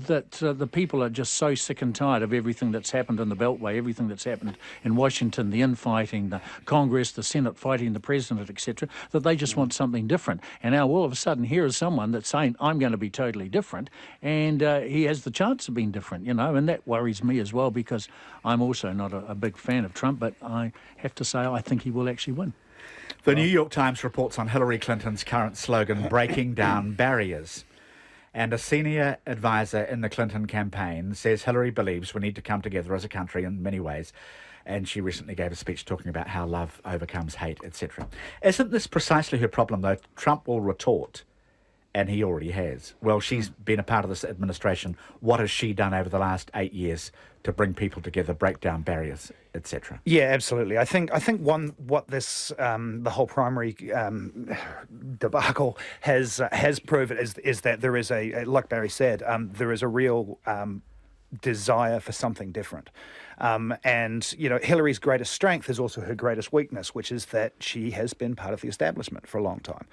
that the people are just so sick and tired of everything that's happened in the Beltway, everything that's happened in Washington, the infighting, the Congress, the Senate fighting the President, etc., that they just want something different. And now all of a sudden here is someone that's saying, I'm going to be totally different, and he has the chance of being different, and that worries me as well, because I'm also not a big fan of Trump, but I have to say I think he will actually win. The New York Times reports on Hillary Clinton's current slogan, breaking down barriers. And a senior advisor in the Clinton campaign says Hillary believes we need to come together as a country in many ways. And she recently gave a speech talking about how love overcomes hate, etc. Isn't this precisely her problem, though? Trump will retort, and he already has. Well, she's been a part of this administration. What has she done over the last 8 years to bring people together, break down barriers, etc.? Yeah, absolutely. I think what this the whole primary debacle has proven is that there is like Barry said, there is a real desire for something different. And Hillary's greatest strength is also her greatest weakness, which is that she has been part of the establishment for a long time.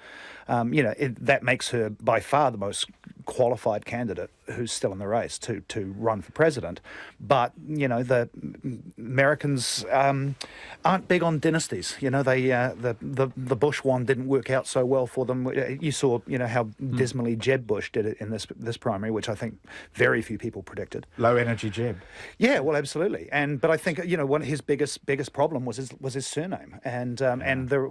That makes her by far the most qualified candidate who's still in the race to run for president. But the Americans aren't big on dynasties. The Bush one didn't work out so well for them. You saw how dismally Jeb Bush did it in this primary, which I think very few people predicted. Low energy Jeb. Yeah, well, absolutely. But I think one of his biggest problem was his surname, and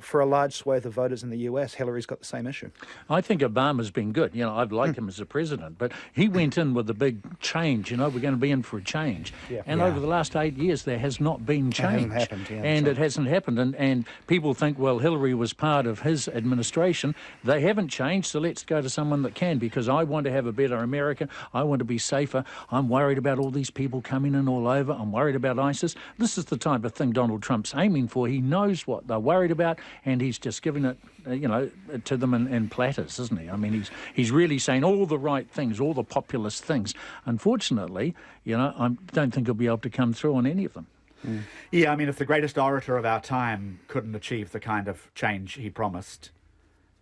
for a large swathe of voters in the US, Hillary's got the same issue. I think Obama's been good. I've liked him as a president, but he went in with a big change. We're going to be in for a change. Over the last 8 years, there has not been change. It hasn't happened, and it hasn't happened. And people think, well, Hillary was part of his administration. They haven't changed, so let's go to someone that can, because I want to have a better America. I want to be safer. I'm worried about all these people coming in all over. I'm worried about ISIS. This is the type of thing Donald Trump's aiming for. He knows what they're worried about, and he's just giving it, to them in platters, isn't he? I mean, he's really saying all the right things, all the populist things. Unfortunately, I don't think he'll be able to come through on any of them. Yeah, I mean, if the greatest orator of our time couldn't achieve the kind of change he promised,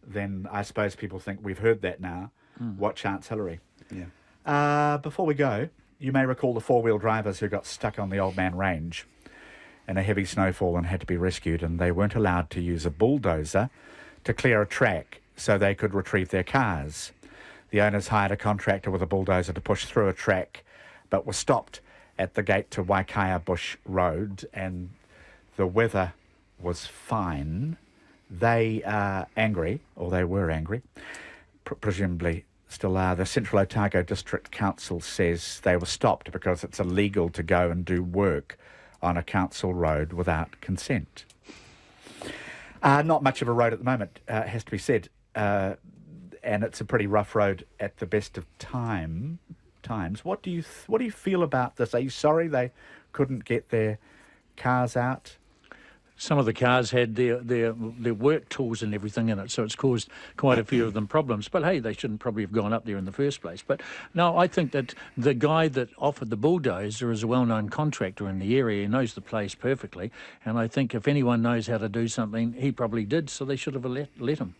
then I suppose people think we've heard that now. What chance, Hillary? Yeah. Before we go, you may recall the four-wheel drivers who got stuck on the Old Man Range in a heavy snowfall and had to be rescued, and they weren't allowed to use a bulldozer to clear a track so they could retrieve their cars. The owners hired a contractor with a bulldozer to push through a track, but were stopped at the gate to Waikaya Bush Road, and the weather was fine. They are angry, or they were angry, presumably still are. The Central Otago District Council says they were stopped because it's illegal to go and do work on a council road without consent. Not much of a road at the moment, has to be said, and it's a pretty rough road at the best of times. What do you feel about this? Are you sorry they couldn't get their cars out? Some of the cars had their work tools and everything in it, so it's caused quite a few of them problems. But hey, they shouldn't probably have gone up there in the first place. But no, I think that the guy that offered the bulldozer is a well-known contractor in the area. He knows the place perfectly, and I think if anyone knows how to do something, he probably did, so they should have let him.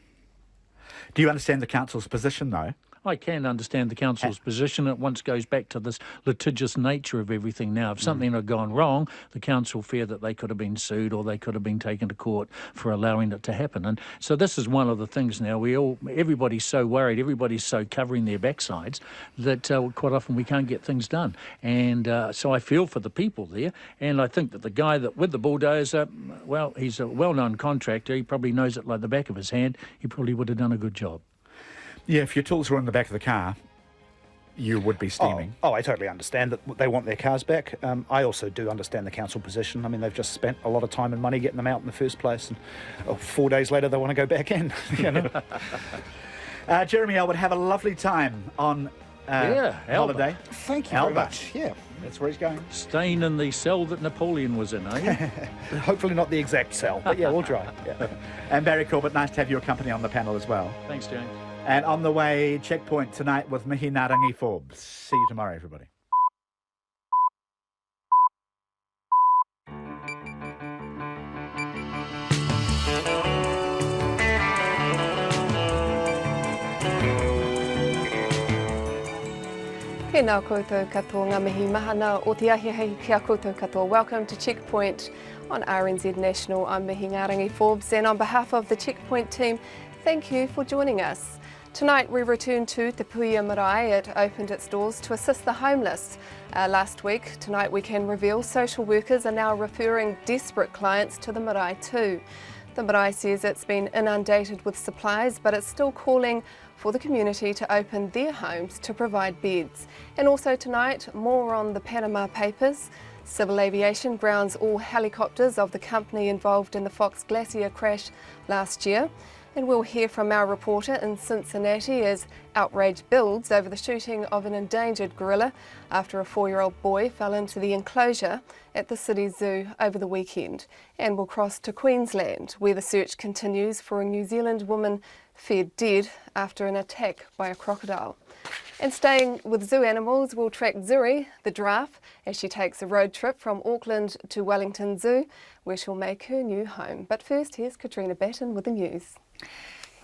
Do you understand the council's position, though? I can understand the council's position. It once goes back to this litigious nature of everything now. If something had gone wrong, the council fear that they could have been sued or they could have been taken to court for allowing it to happen. And so this is one of the things now. Everybody's so worried, everybody's so covering their backsides that quite often we can't get things done. And so I feel for the people there. And I think that the guy with the bulldozer, well, he's a well-known contractor. He probably knows it like the back of his hand. He probably would have done a good job. Yeah, if your tools were in the back of the car, you would be steaming. Oh, I totally understand that they want their cars back. I also do understand the council position. I mean, they've just spent a lot of time and money getting them out in the first place, and 4 days later they want to go back in. Jeremy Elwood, have a lovely time on holiday. Thank you very much. Yeah. That's where he's going. Staying in the cell that Napoleon was in, eh? Hopefully not the exact cell, but yeah, we'll try. Yeah. And Barry Corbett, nice to have your company on the panel as well. Thanks, James. And on the way, Checkpoint tonight with Mihi Narangi Forbes. See you tomorrow, everybody. Tēnā koutou katoa ngā mihi mahana o te ahi hei kia koutou katoa. Welcome to Checkpoint on RNZ National. I'm Mihi Ngārangi Forbes, and on behalf of the Checkpoint team, thank you for joining us. Tonight we return to Te Puia Marae. It opened its doors to assist the homeless last week. Tonight we can reveal social workers are now referring desperate clients to the marae too. The marae says it's been inundated with supplies, but it's still calling for the community to open their homes to provide beds. And also tonight, more on the Panama Papers. Civil Aviation grounds all helicopters of the company involved in the Fox Glacier crash last year. And we'll hear from our reporter in Cincinnati as outrage builds over the shooting of an endangered gorilla after a 4-year-old boy fell into the enclosure at the city zoo over the weekend. And we'll cross to Queensland, where the search continues for a New Zealand woman feared dead after an attack by a crocodile. And staying with zoo animals, we'll track Zuri, the giraffe, as she takes a road trip from Auckland to Wellington Zoo, where she'll make her new home. But first, here's Katrina Batten with the news.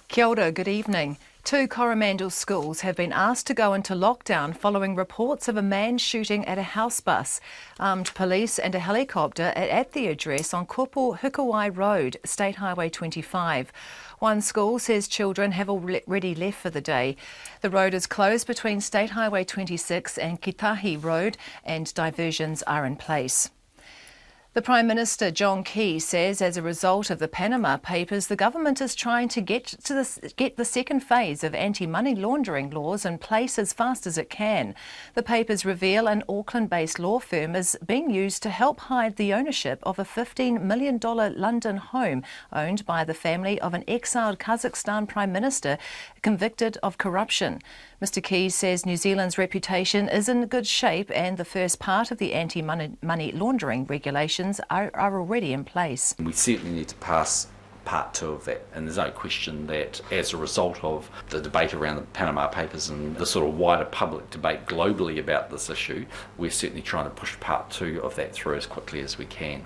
Kia ora, good evening. 2 Coromandel schools have been asked to go into lockdown following reports of a man shooting at a house bus. Armed police and a helicopter are at the address on Kupu Hukawai Road, State Highway 25. One school says children have already left for the day. The road is closed between State Highway 26 and Kitahi Road, and diversions are in place. The Prime Minister, John Campbell, says as a result of the Panama Papers, the government is trying to get the second phase of anti-money laundering laws in place as fast as it can. The papers reveal an Auckland-based law firm is being used to help hide the ownership of a $15 million London home owned by the family of an exiled Kazakhstan Prime Minister convicted of corruption. Mr Keyes says New Zealand's reputation is in good shape and the first part of the anti-money laundering regulations are already in place. We certainly need to pass part 2 of that, and there's no question that as a result of the debate around the Panama Papers and the sort of wider public debate globally about this issue, we're certainly trying to push part 2 of that through as quickly as we can.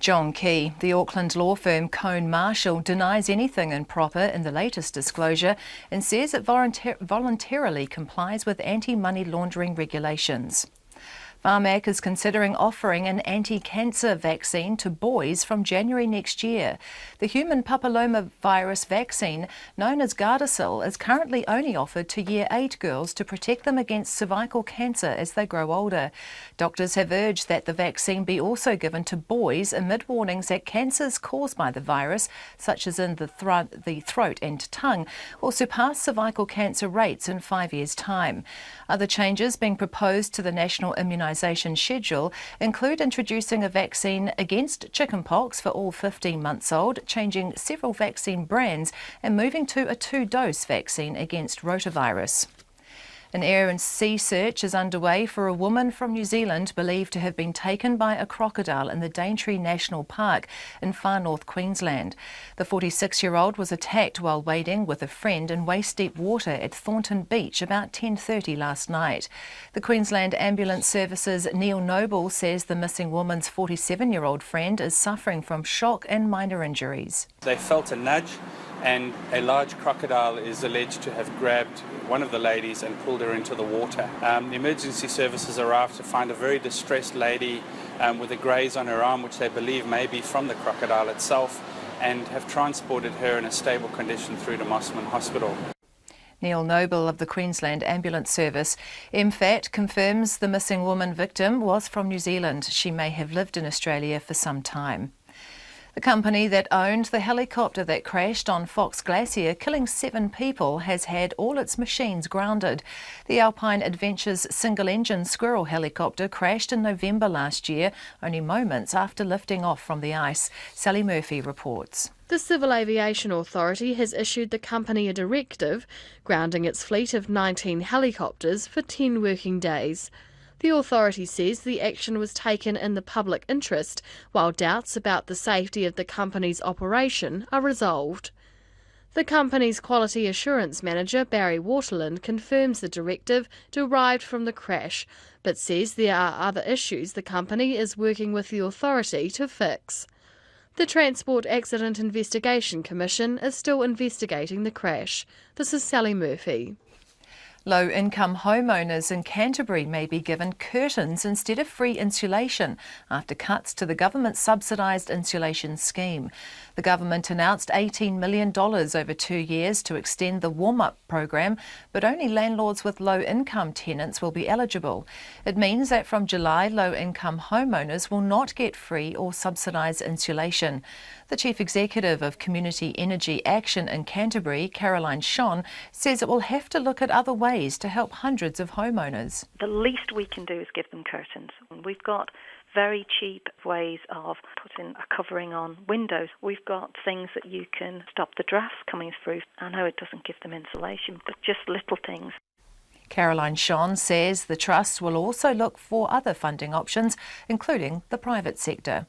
John Campbell, the Auckland law firm Cone Marshall, denies anything improper in the latest disclosure and says it voluntarily complies with anti-money laundering regulations. Pharmac is considering offering an anti-cancer vaccine to boys from January next year. The human papillomavirus vaccine, known as Gardasil, is currently only offered to Year 8 girls to protect them against cervical cancer as they grow older. Doctors have urged that the vaccine be also given to boys amid warnings that cancers caused by the virus, such as in the throat and tongue, will surpass cervical cancer rates in 5 years' time. Other changes being proposed to the National Immunisation Schedule include introducing a vaccine against chickenpox for all 15 months old, changing several vaccine brands and moving to a 2-dose vaccine against rotavirus. An air and sea search is underway for a woman from New Zealand believed to have been taken by a crocodile in the Daintree National Park in far north Queensland. The 46-year-old was attacked while wading with a friend in waist-deep water at Thornton Beach about 10:30 last night. The Queensland Ambulance Service's Neil Noble says the missing woman's 47-year-old friend is suffering from shock and minor injuries. They felt a nudge, and a large crocodile is alleged to have grabbed one of the ladies and pulled her into the water. The emergency services arrived to find a very distressed lady with a graze on her arm, which they believe may be from the crocodile itself, and have transported her in a stable condition through to Mossman Hospital. Neil Noble of the Queensland Ambulance Service. MFAT confirms the missing woman victim was from New Zealand. She may have lived in Australia for some time. The company that owned the helicopter that crashed on Fox Glacier, killing 7 people, has had all its machines grounded. The Alpine Adventures single-engine Squirrel helicopter crashed in November last year, only moments after lifting off from the ice. Sally Murphy reports. The Civil Aviation Authority has issued the company a directive grounding its fleet of 19 helicopters for 10 working days. The authority says the action was taken in the public interest, while doubts about the safety of the company's operation are resolved. The company's quality assurance manager, Barry Waterland, confirms the directive derived from the crash, but says there are other issues the company is working with the authority to fix. The Transport Accident Investigation Commission is still investigating the crash. This is Sally Murphy. Low-income homeowners in Canterbury may be given curtains instead of free insulation after cuts to the government subsidised insulation scheme. The government announced $18 million over 2 years to extend the warm-up program, but only landlords with low-income tenants will be eligible. It means that from July, low-income homeowners will not get free or subsidised insulation. The Chief Executive of Community Energy Action in Canterbury, Caroline Shawn, says it will have to look at other ways to help hundreds of homeowners. The least we can do is give them curtains. We've got very cheap ways of putting a covering on windows. We've got things that you can stop the drafts coming through. I know it doesn't give them insulation, but just little things. Caroline Shawn says the Trust will also look for other funding options, including the private sector.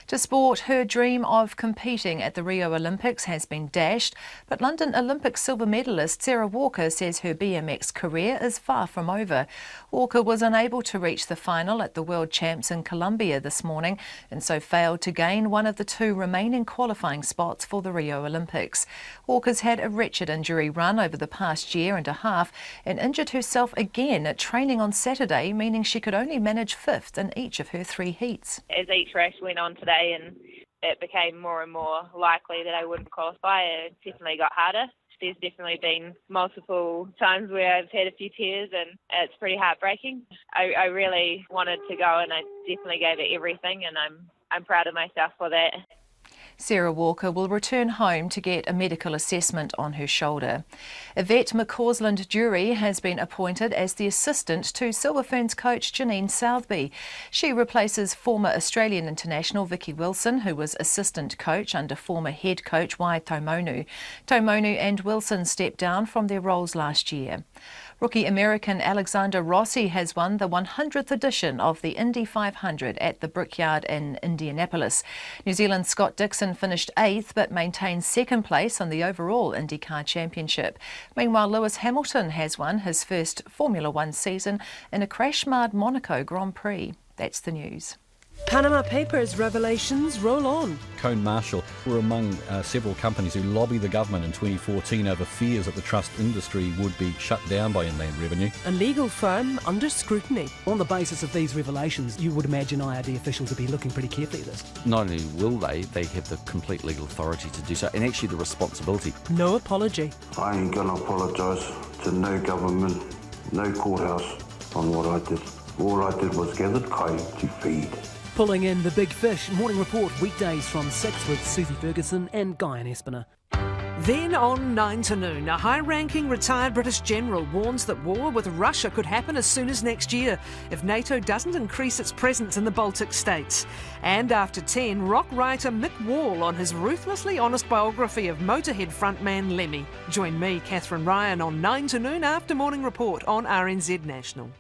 To sport, her dream of competing at the Rio Olympics has been dashed, but London Olympic silver medalist Sarah Walker says her BMX career is far from over. Walker was unable to reach the final at the World Champs in Colombia this morning and so failed to gain one of the 2 remaining qualifying spots for the Rio Olympics. Walker's had a wretched injury run over the past year and a half and injured herself again at training on Saturday, meaning she could only manage 5th in each of her 3 heats. As each race went on today and it became more and more likely that I wouldn't qualify, it definitely got harder. There's definitely been multiple times where I've had a few tears and it's pretty heartbreaking. I really wanted to go and I definitely gave it everything, and I'm proud of myself for that. Sarah Walker will return home to get a medical assessment on her shoulder. Yvette McCausland-Dury has been appointed as the assistant to Silver Ferns coach Janine Southby. She replaces former Australian international Vicky Wilson, who was assistant coach under former head coach Wai Taumonu. Taumonu and Wilson stepped down from their roles last year. Rookie American Alexander Rossi has won the 100th edition of the Indy 500 at the Brickyard in Indianapolis. New Zealand's Scott Dixon finished 8th but maintained 2nd place on the overall IndyCar Championship. Meanwhile, Lewis Hamilton has won his first Formula One season in a crash-marred Monaco Grand Prix. That's the news. Panama Papers revelations roll on. Cone Marshall were among several companies who lobbied the government in 2014 over fears that the trust industry would be shut down by Inland Revenue. A legal firm under scrutiny. On the basis of these revelations, you would imagine IRD officials would be looking pretty carefully at this. Not only will they have the complete legal authority to do so, and actually the responsibility. No apology. I ain't gonna apologise to no government, no courthouse on what I did. All I did was gather kai to feed. Pulling in the big fish. Morning Report weekdays from 6 with Susie Ferguson and Guy and Espiner. Then on 9 to noon, a high-ranking retired British general warns that war with Russia could happen as soon as next year if NATO doesn't increase its presence in the Baltic states. And after 10, rock writer Mick Wall on his ruthlessly honest biography of Motorhead frontman Lemmy. Join me, Catherine Ryan, on 9 to noon after Morning Report on RNZ National.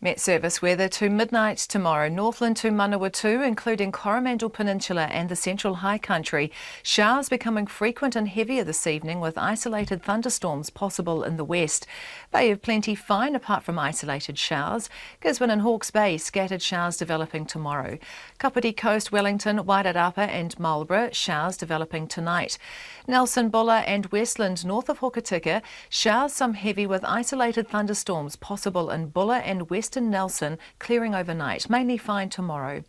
Met Service weather to midnight tomorrow. Northland to Manawatu, including Coromandel Peninsula and the Central High Country. Showers becoming frequent and heavier this evening with isolated thunderstorms possible in the west. Bay of Plenty fine apart from isolated showers. Gisborne and Hawke's Bay scattered showers developing tomorrow. Kapiti Coast, Wellington, Wairarapa and Marlborough showers developing tonight. Nelson, Bulla and Westland north of Hokitika showers some heavy with isolated thunderstorms possible in Bulla and Western Nelson clearing overnight, mainly fine tomorrow.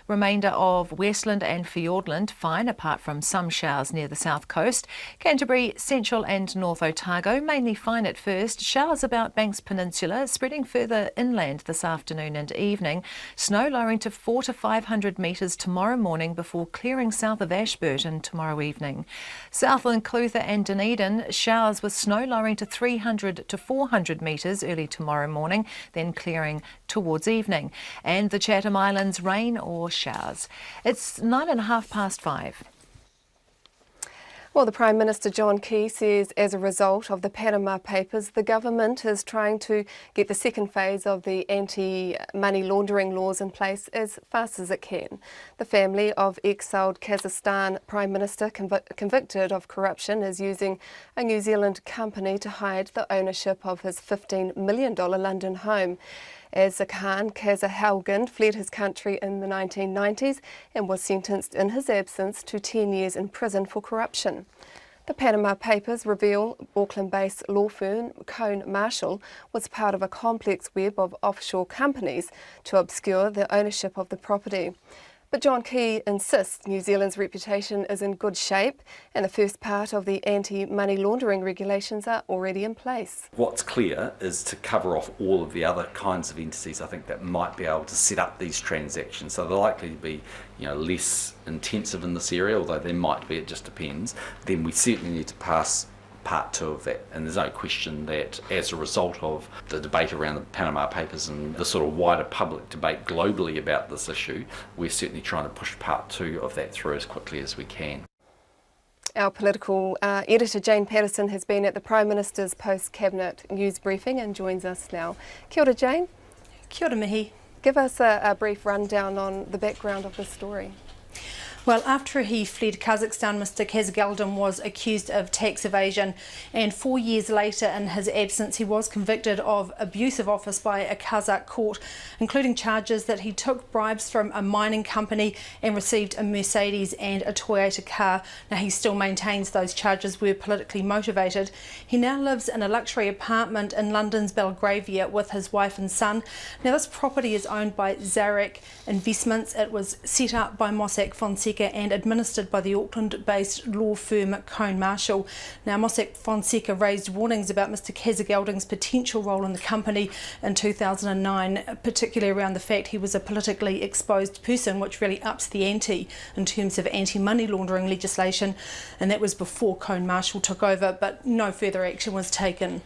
Remainder of Westland and Fiordland fine apart from some showers near the south coast. Canterbury, Central and North Otago mainly fine at first. Showers about Banks Peninsula spreading further inland this afternoon and evening. Snow lowering to 400 to 500 metres tomorrow morning before clearing south of Ashburton tomorrow evening. Southland, Clutha and Dunedin showers with snow lowering to 300 to 400 metres early tomorrow morning, then clearing towards evening. And the Chatham Islands rain or showers. It's 5:09. Well, the Prime Minister John Key says as a result of the Panama Papers, the government is trying to get the second phase of the anti-money laundering laws in place as fast as it can. The family of exiled Kazakhstan Prime Minister convicted of corruption is using a New Zealand company to hide the ownership of his $15 million London home. As Khan Kazahalgan fled his country in the 1990s and was sentenced in his absence to 10 years in prison for corruption. The Panama Papers reveal Auckland-based law firm Cone Marshall was part of a complex web of offshore companies to obscure the ownership of the property. But John Key insists New Zealand's reputation is in good shape and the first part of the anti-money laundering regulations are already in place. What's clear is to cover off all of the other kinds of entities I think that might be able to set up these transactions. So they're likely to be less intensive in this area, although there might be, it just depends. Then we certainly need to pass part 2 of that, and there's no question that as a result of the debate around the Panama Papers and the sort of wider public debate globally about this issue, we're certainly trying to push part 2 of that through as quickly as we can. Our political editor Jane Patterson has been at the Prime Minister's post-cabinet news briefing and joins us now. Kia ora, Jane. Kia ora, Mihi. Give us a brief rundown on the background of the story. Well, after he fled Kazakhstan, Mr Kazgeldin was accused of tax evasion, and 4 years later, in his absence, he was convicted of abuse of office by a Kazakh court, including charges that he took bribes from a mining company and received a Mercedes and a Toyota car. Now, he still maintains those charges were politically motivated. He now lives in a luxury apartment in London's Belgravia with his wife and son. Now, this property is owned by Zarek Investments. It was set up by Mossack Fonseca and administered by the Auckland-based law firm Cone Marshall. Now, Mossack Fonseca raised warnings about Mr Kazgeldin's potential role in the company in 2009, particularly around the fact he was a politically exposed person, which really ups the ante in terms of anti-money laundering legislation, and that was before Cone Marshall took over, but no further action was taken.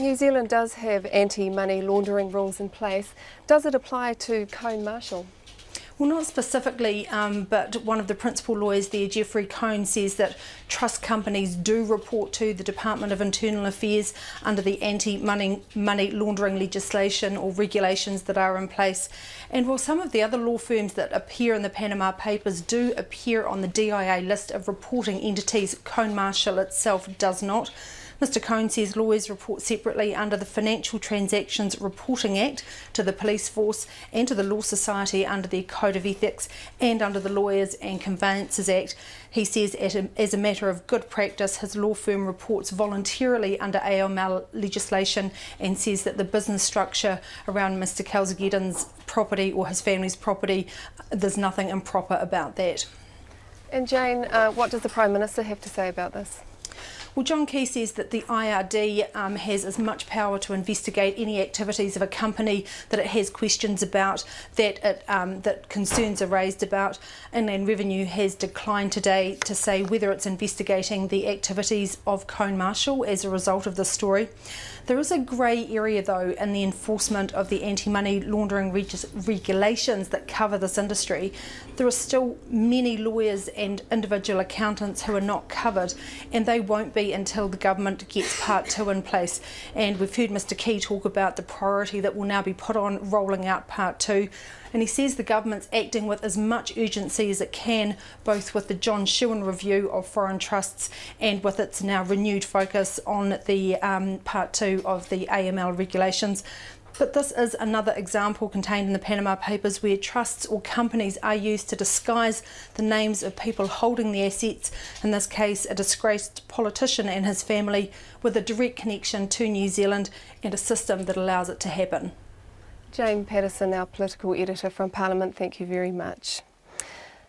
New Zealand does have anti-money laundering rules in place. Does it apply to Cone Marshall? Well, not specifically, but one of the principal lawyers there, Geoffrey Cone, says that trust companies do report to the Department of Internal Affairs under the anti-money laundering legislation or regulations that are in place. And while some of the other law firms that appear in the Panama Papers do appear on the DIA list of reporting entities, Cone Marshall itself does not. Mr Cone says lawyers report separately under the Financial Transactions Reporting Act to the Police Force and to the Law Society under their Code of Ethics and under the Lawyers and Conveyancers Act. He says as a matter of good practice, his law firm reports voluntarily under AML legislation and says that the business structure around Mr Kazgeldin's property or his family's property, there's nothing improper about that. And Jane, what does the Prime Minister have to say about this? Well, John Key says that the IRD has as much power to investigate any activities of a company that it has questions about, that concerns are raised about. Inland Revenue has declined today to say whether it's investigating the activities of Cone Marshall as a result of the story. There is a grey area, though, in the enforcement of the anti-money laundering regulations that cover this industry. There are still many lawyers and individual accountants who are not covered, and they won't be until the government gets Part 2 in place. And we've heard Mr Key talk about the priority that will now be put on rolling out Part 2. And he says the government's acting with as much urgency as it can, both with the John Shewan review of foreign trusts and with its now renewed focus on the Part 2 of the AML regulations. But this is another example contained in the Panama Papers where trusts or companies are used to disguise the names of people holding the assets, in this case a disgraced politician and his family with a direct connection to New Zealand and a system that allows it to happen. Jane Patterson, our political editor from Parliament, thank you very much.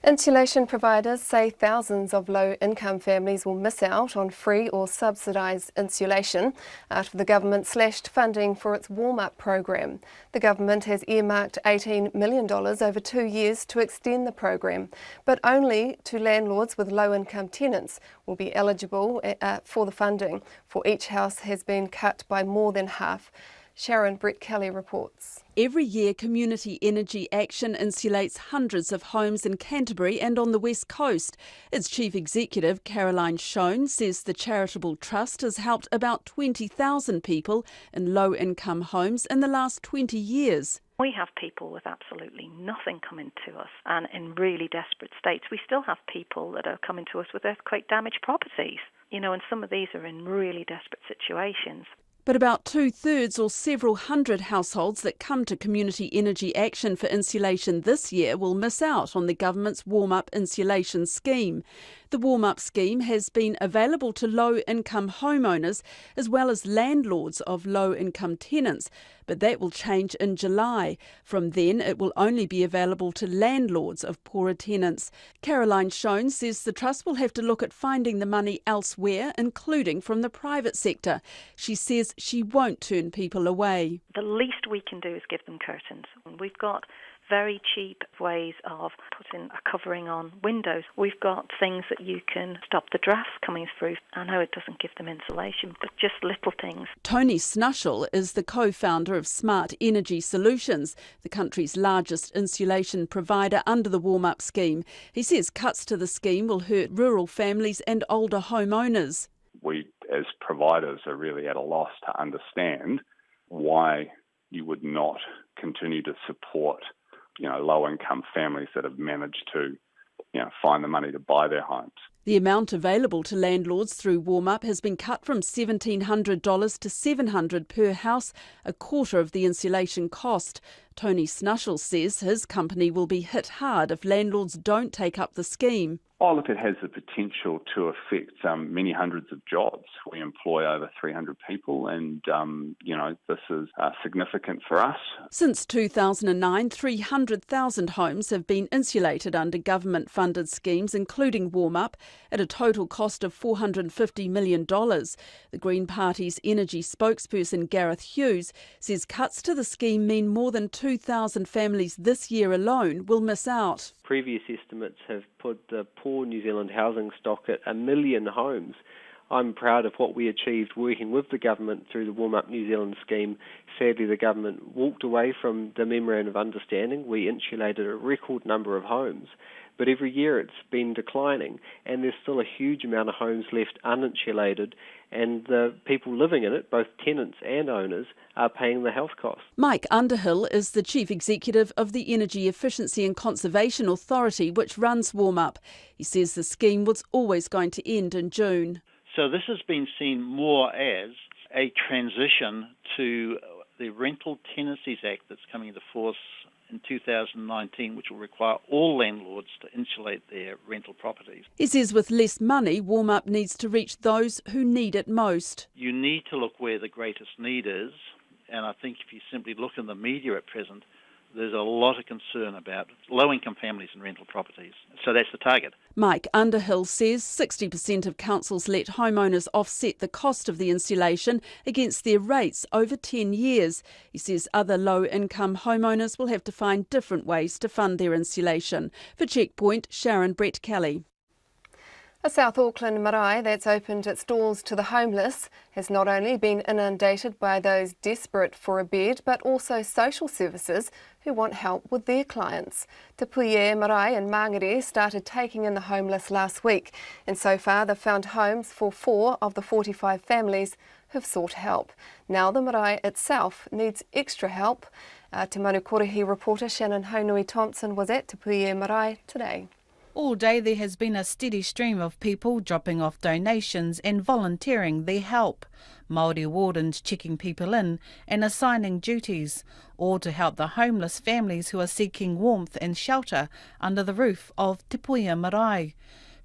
Insulation providers say thousands of low-income families will miss out on free or subsidised insulation after the government slashed funding for its warm-up program. The government has earmarked $18 million over 2 years to extend the program, but only to landlords with low-income tenants will be eligible for the funding, for each house has been cut by more than half. Sharon Brett Kelly reports. Every year, Community Energy Action insulates hundreds of homes in Canterbury and on the West Coast. Its chief executive, Caroline Schoen, says the charitable trust has helped about 20,000 people in low-income homes in the last 20 years. We have people with absolutely nothing coming to us and in really desperate states. We still have people that are coming to us with earthquake-damaged properties, and some of these are in really desperate situations. But about 2/3 or several hundred households that come to Community Energy Action for insulation this year will miss out on the government's warm-up insulation scheme. The warm-up scheme has been available to low-income homeowners as well as landlords of low-income tenants, but that will change in July. From then, it will only be available to landlords of poorer tenants. Caroline Schoen says the Trust will have to look at finding the money elsewhere, including from the private sector. She says she won't turn people away. The least we can do is give them curtains. We've got very cheap ways of putting a covering on windows. We've got things that you can stop the drafts coming through. I know it doesn't give them insulation, but just little things. Tony Snushall is the co-founder of Smart Energy Solutions, the country's largest insulation provider under the warm-up scheme. He says cuts to the scheme will hurt rural families and older homeowners. We, as providers, are really at a loss to understand why you would not continue to support low-income families that have managed to, find the money to buy their homes. The amount available to landlords through warm-up has been cut from $1,700 to $700 per house, a quarter of the insulation cost. Tony Snushall says his company will be hit hard if landlords don't take up the scheme. Oh, look, it has the potential to affect many hundreds of jobs. We employ over 300 people and, this is significant for us. Since 2009, 300,000 homes have been insulated under government-funded schemes, including warm-up, at a total cost of $450 million. The Green Party's energy spokesperson, Gareth Hughes, says cuts to the scheme mean more than 2,000 families this year alone will miss out. Previous estimates have put the poor New Zealand housing stock at 1 million homes. I'm proud of what we achieved working with the government through the Warm Up New Zealand scheme. Sadly, the government walked away from the Memorandum of Understanding. We insulated a record number of homes, but every year it's been declining, and there's still a huge amount of homes left uninsulated, and the people living in it, both tenants and owners, are paying the health costs. Mike Underhill is the Chief Executive of the Energy Efficiency and Conservation Authority, which runs Warm Up. He says the scheme was always going to end in June. So this has been seen more as a transition to the Rental Tenancies Act that's coming into force in 2019, which will require all landlords to insulate their rental properties. He says with less money, Warm Up needs to reach those who need it most. You need to look where the greatest need is, and I think if you simply look in the media at present, there's a lot of concern about low-income families and rental properties. So that's the target. Mike Underhill says 60% of councils let homeowners offset the cost of the insulation against their rates over 10 years. He says other low-income homeowners will have to find different ways to fund their insulation. For Checkpoint, Sharon Brett Kelly. A South Auckland marae that's opened its doors to the homeless has not only been inundated by those desperate for a bed, but also social services who want help with their clients. Te Puie Marae and Mangere started taking in the homeless last week, and so far they've found homes for 4 of the 45 families who've sought help. Now the marae itself needs extra help. Te Manukorehi reporter Shannon Haunui-Thompson was at Te Puie Marae today. All day there has been a steady stream of people dropping off donations and volunteering their help. Māori wardens checking people in and assigning duties, all to help the homeless families who are seeking warmth and shelter under the roof of Te Puie Marae.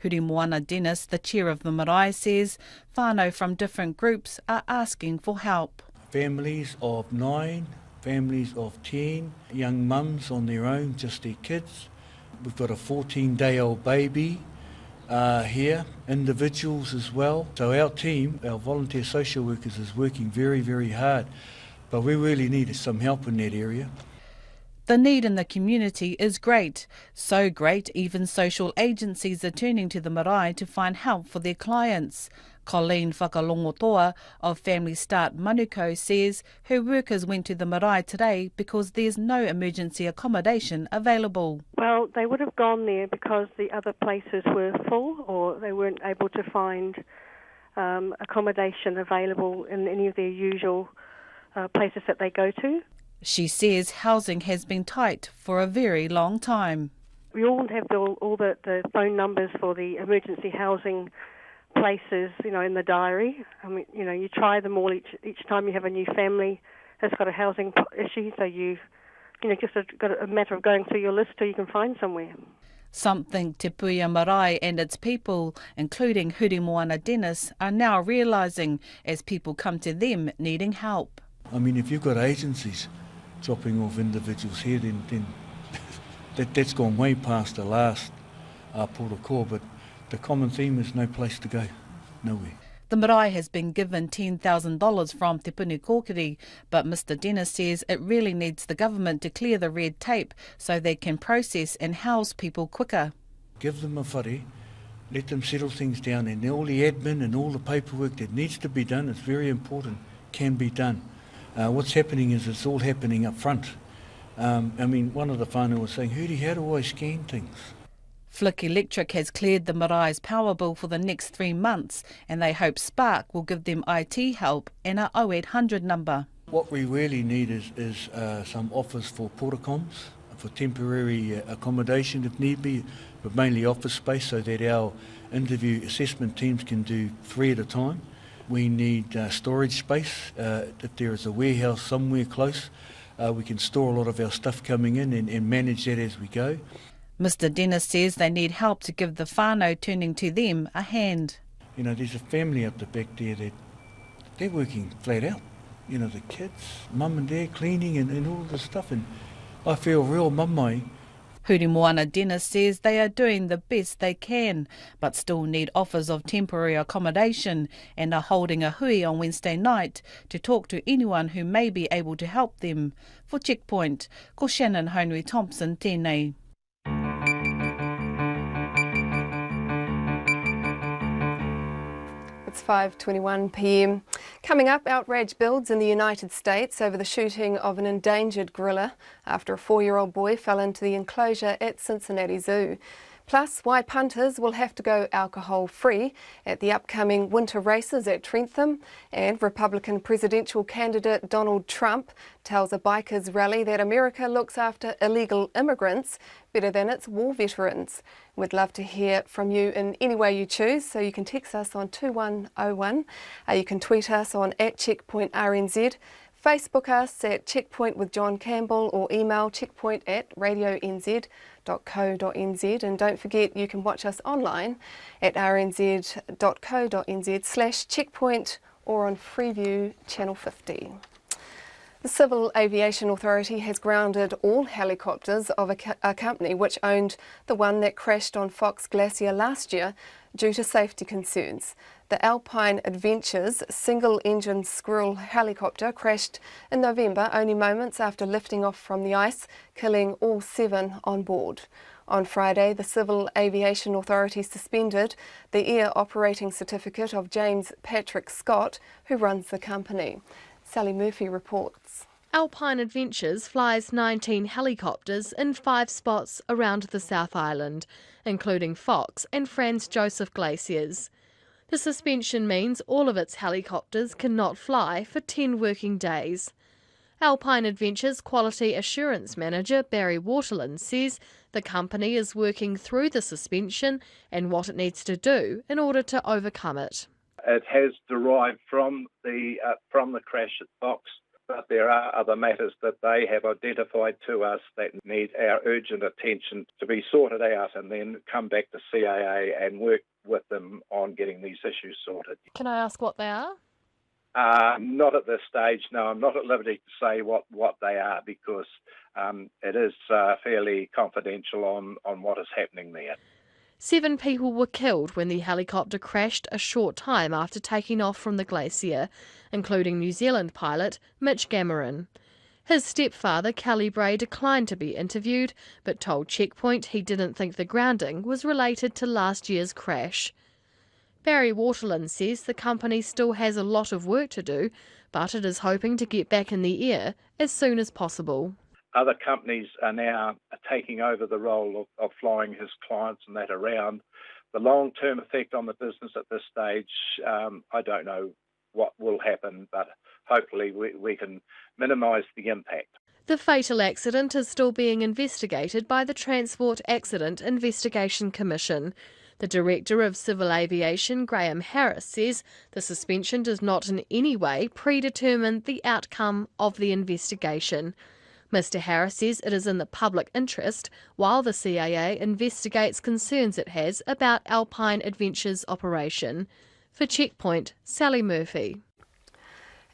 Huri Moana Dennis, the chair of the marae, says whānau from different groups are asking for help. Families of 9, families of 10, young mums on their own, just their kids. We've got a 14-day-old baby here, individuals as well. So our team, our volunteer social workers, is working very, very hard. But we really need some help in that area. The need in the community is great. So great, even social agencies are turning to the marae to find help for their clients. Colleen Whakalongotoa of Family Start Manukau says her workers went to the marae today because there's no emergency accommodation available. Well, they would have gone there because the other places were full, or they weren't able to find accommodation available in any of their usual places that they go to. She says housing has been tight for a very long time. We all have all the phone numbers for the emergency housing places, in the diary. I mean, you try them all each time you have a new family that's got a housing issue, so just got a matter of going through your list till you can find somewhere. Something Te Puia Marae and its people, including Huri Moana Dennis, are now realising as people come to them needing help. I mean, if you've got agencies dropping off individuals here, then that's gone way past the last port of call, but the common theme is no place to go, nowhere. The marae has been given $10,000 from Te Puni Kōkiri, but Mr Dennis says it really needs the government to clear the red tape so they can process and house people quicker. Give them a whare, let them settle things down, and all the admin and all the paperwork that needs to be done, it's very important, can be done. What's happening is it's all happening up front. I mean, one of the whānau was saying, Huri, how do I scan things? Flick Electric has cleared the marae's power bill for the next 3 months, and they hope Spark will give them IT help and a 0800 number. What we really need is some offers for portacoms, for temporary accommodation if need be, but mainly office space so that our interview assessment teams can do 3 at a time. We need storage space. If there is a warehouse somewhere close, we can store a lot of our stuff coming in and manage that as we go. Mr Dennis says they need help to give the whānau turning to them a hand. You know, there's a family up the back there that they're working flat out. You know, the kids, mum and dad cleaning and all this stuff, and I feel real mamai. Huri Moana Dennis says they are doing the best they can, but still need offers of temporary accommodation and are holding a hui on Wednesday night to talk to anyone who may be able to help them. For Checkpoint, ko Shannon Haunui Thompson tēnei. It's 5:21 p.m. Coming up, outrage builds in the United States over the shooting of an endangered gorilla after a 4-year-old boy fell into the enclosure at Cincinnati Zoo. Plus, why punters will have to go alcohol-free at the upcoming winter races at Trentham, and Republican presidential candidate Donald Trump tells a bikers rally that America looks after illegal immigrants better than its war veterans. We'd love to hear from you in any way you choose, so you can text us on 2101, you can tweet us on @CheckpointRNZ, Facebook us at Checkpoint with John Campbell, or email checkpoint@radionz.co.nz, and don't forget you can watch us online at rnz.co.nz/checkpoint or on Freeview Channel 50. The Civil Aviation Authority has grounded all helicopters of a company which owned the one that crashed on Fox Glacier last year due to safety concerns. The Alpine Adventures single-engine Squirrel helicopter crashed in November, only moments after lifting off from the ice, killing all 7 on board. On Friday, the Civil Aviation Authority suspended the air operating certificate of James Patrick Scott, who runs the company. Sally Murphy reports. Alpine Adventures flies 19 helicopters in 5 spots around the South Island, including Fox and Franz Josef glaciers. The suspension means all of its helicopters cannot fly for 10 working days. Alpine Adventures Quality Assurance Manager Barry Waterland says the company is working through the suspension and what it needs to do in order to overcome it. It has derived from the crash at Fox, but there are other matters that they have identified to us that need our urgent attention to be sorted out, and then come back to CAA and work with them on getting these issues sorted. Can I ask what they are? Not at this stage, no. I'm not at liberty to say what they are, because it is fairly confidential on what is happening there. 7 people were killed when the helicopter crashed a short time after taking off from the glacier, including New Zealand pilot Mitch Gammeren. His stepfather, Kelly Bray, declined to be interviewed, but told Checkpoint he didn't think the grounding was related to last year's crash. Barry Waterland says the company still has a lot of work to do, but it is hoping to get back in the air as soon as possible. Other companies are now taking over the role of flying his clients and that around. The long-term effect on the business at this stage, I don't know what will happen, but hopefully we can minimise the impact. The fatal accident is still being investigated by the Transport Accident Investigation Commission. The Director of Civil Aviation, Graham Harris, says the suspension does not in any way predetermine the outcome of the investigation. Mr Harris says it is in the public interest, while the CAA investigates concerns it has about Alpine Adventure's operation. For Checkpoint, Sally Murphy.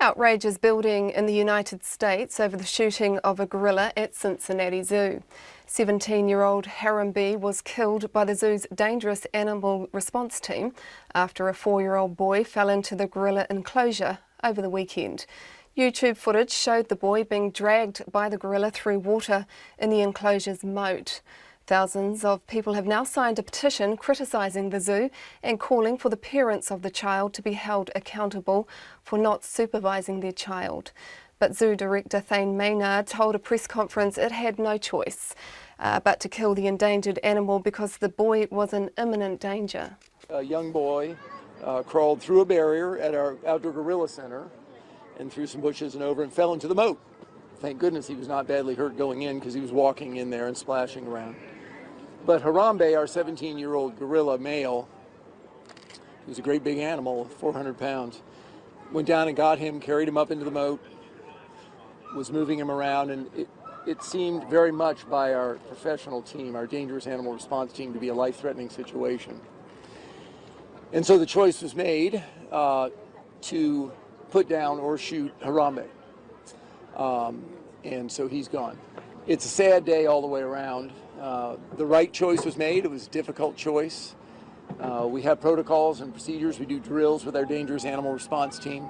Outrage is building in the United States over the shooting of a gorilla at Cincinnati Zoo. 17-year-old Harambe was killed by the zoo's dangerous animal response team after a 4-year-old boy fell into the gorilla enclosure over the weekend. YouTube footage showed the boy being dragged by the gorilla through water in the enclosure's moat. Thousands of people have now signed a petition criticising the zoo and calling for the parents of the child to be held accountable for not supervising their child. But Zoo Director Thane Maynard told a press conference it had no choice but to kill the endangered animal because the boy was in imminent danger. A young boy crawled through a barrier at our outdoor gorilla center and through some bushes and over and fell into the moat. Thank goodness he was not badly hurt going in because he was walking in there and splashing around. But Harambe, our 17-year-old gorilla male, who's a great big animal, 400 pounds, went down and got him, carried him up into the moat, was moving him around, and it seemed very much by our professional team, our dangerous animal response team, to be a life-threatening situation. And so the choice was made to put down or shoot Harambe. And so he's gone. It's a sad day all the way around. The right choice was made. It was a difficult choice. We have protocols and procedures. We do drills with our dangerous animal response team.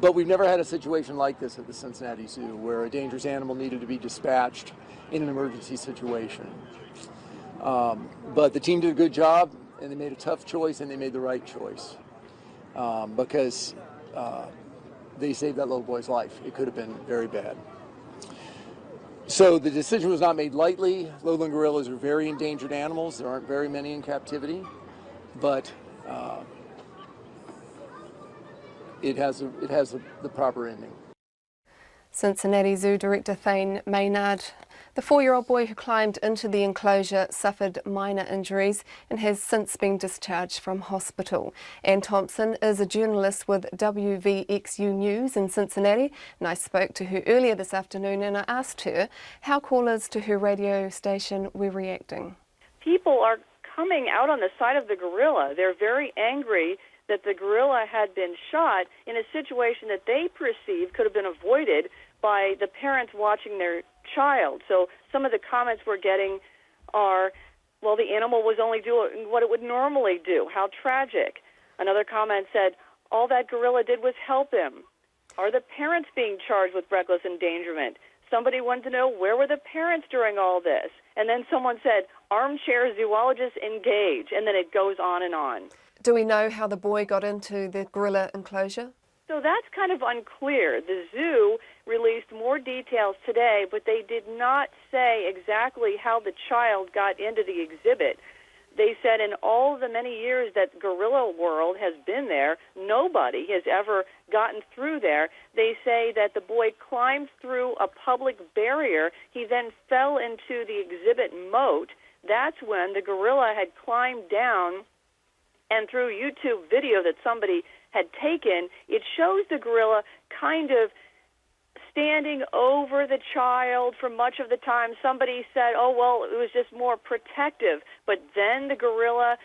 But we've never had a situation like this at the Cincinnati Zoo where a dangerous animal needed to be dispatched in an emergency situation. But the team did a good job, and they made a tough choice, and they made the right choice because they saved that little boy's life. It could have been very bad. So the decision was not made lightly. Lowland gorillas are very endangered animals. There aren't very many in captivity, but it has the proper ending. Cincinnati Zoo Director Thane Maynard. The 4-year-old boy who climbed into the enclosure suffered minor injuries and has since been discharged from hospital. Anne Thompson is a journalist with WVXU News in Cincinnati, and I spoke to her earlier this afternoon and I asked her how callers to her radio station were reacting. People are coming out on the side of the gorilla. They're very angry that the gorilla had been shot in a situation that they perceived could have been avoided by the parents watching their child. So some of the comments we're getting are, well, the animal was only doing what it would normally do. How tragic. Another comment said, all that gorilla did was help him. Are the parents being charged with reckless endangerment? Somebody wanted to know, where were the parents during all this? And then someone said, armchair zoologists engage. And then it goes on and on. Do we know how the boy got into the gorilla enclosure? So that's kind of unclear. The zoo released more details today, but they did not say exactly how the child got into the exhibit. They said in all the many years that Gorilla World has been there, nobody has ever gotten through there. They say that the boy climbed through a public barrier. He then fell into the exhibit moat. That's when the gorilla had climbed down, and through YouTube video that somebody had taken, it shows the gorilla kind of standing over the child for much of the time. Somebody said, oh, well, it was just more protective. But then the gorilla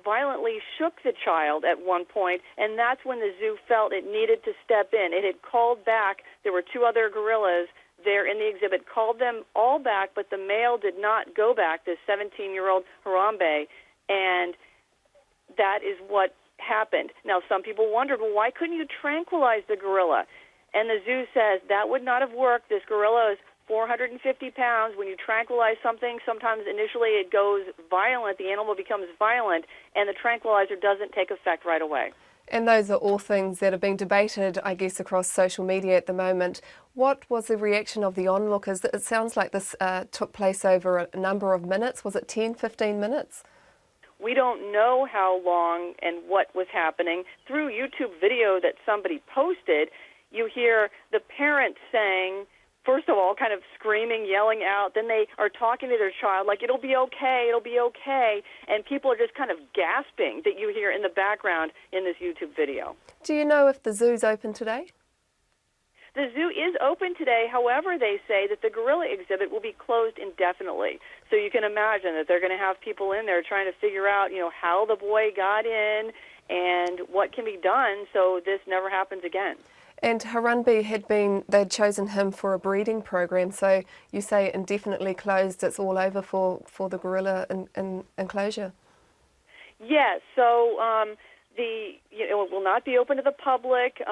violently shook the child at one point, and that's when the zoo felt it needed to step in. It had called back. There were 2 other gorillas there in the exhibit, called them all back, but the male did not go back, this 17-year-old Harambe, and that is what happened. Now, some people wondered, well, why couldn't you tranquilize the gorilla? And the zoo says that would not have worked. This gorilla is 450 pounds. When you tranquilize something, sometimes initially it goes violent, the animal becomes violent, and the tranquilizer doesn't take effect right away. And those are all things that are being debated, I guess, across social media at the moment. What was the reaction of the onlookers? It sounds like this took place over a number of minutes. Was it 10, 15 minutes? We don't know how long and what was happening. Through YouTube video that somebody posted, you hear the parents saying, first of all, kind of screaming, yelling out. Then they are talking to their child like, it'll be okay, it'll be okay. And people are just kind of gasping that you hear in the background in this YouTube video. Do you know if the zoo's open today? The zoo is open today. However, they say that the gorilla exhibit will be closed indefinitely. So you can imagine that they're going to have people in there trying to figure out, how the boy got in and what can be done so this never happens again. And Harunbi they'd chosen him for a breeding program, so you say indefinitely closed, it's all over for the gorilla enclosure? Yes, so it will not be open to the public.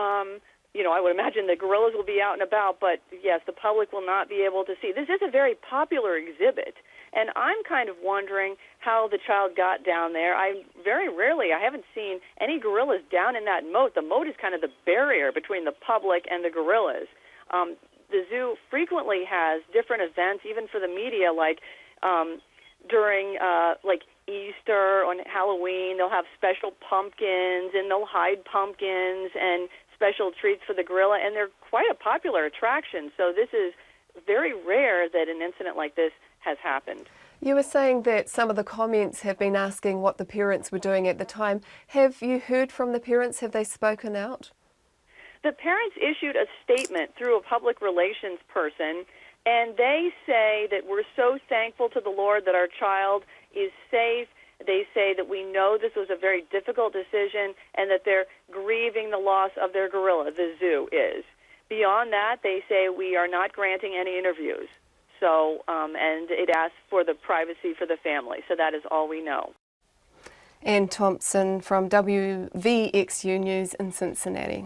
I would imagine the gorillas will be out and about, but yes, the public will not be able to see. This is a very popular exhibit, and I'm kind of wondering how the child got down there. I haven't seen any gorillas down in that moat. The moat is kind of the barrier between the public and the gorillas. The zoo frequently has different events, even for the media, like during Easter, on Halloween, they'll have special pumpkins, and they'll hide pumpkins and special treats for the gorilla, and they're quite a popular attraction. So this is very rare that an incident like this has happened. You were saying that some of the comments have been asking what the parents were doing at the time. Have you heard from the parents? Have they spoken out? The parents issued a statement through a public relations person, and they say that we're so thankful to the Lord that our child is safe. They say that we know this was a very difficult decision and that they're grieving the loss of their gorilla, the zoo is. Beyond that, they say we are not granting any interviews. So, and it asks for the privacy for the family. So that is all we know. Ann Thompson from WVXU News in Cincinnati.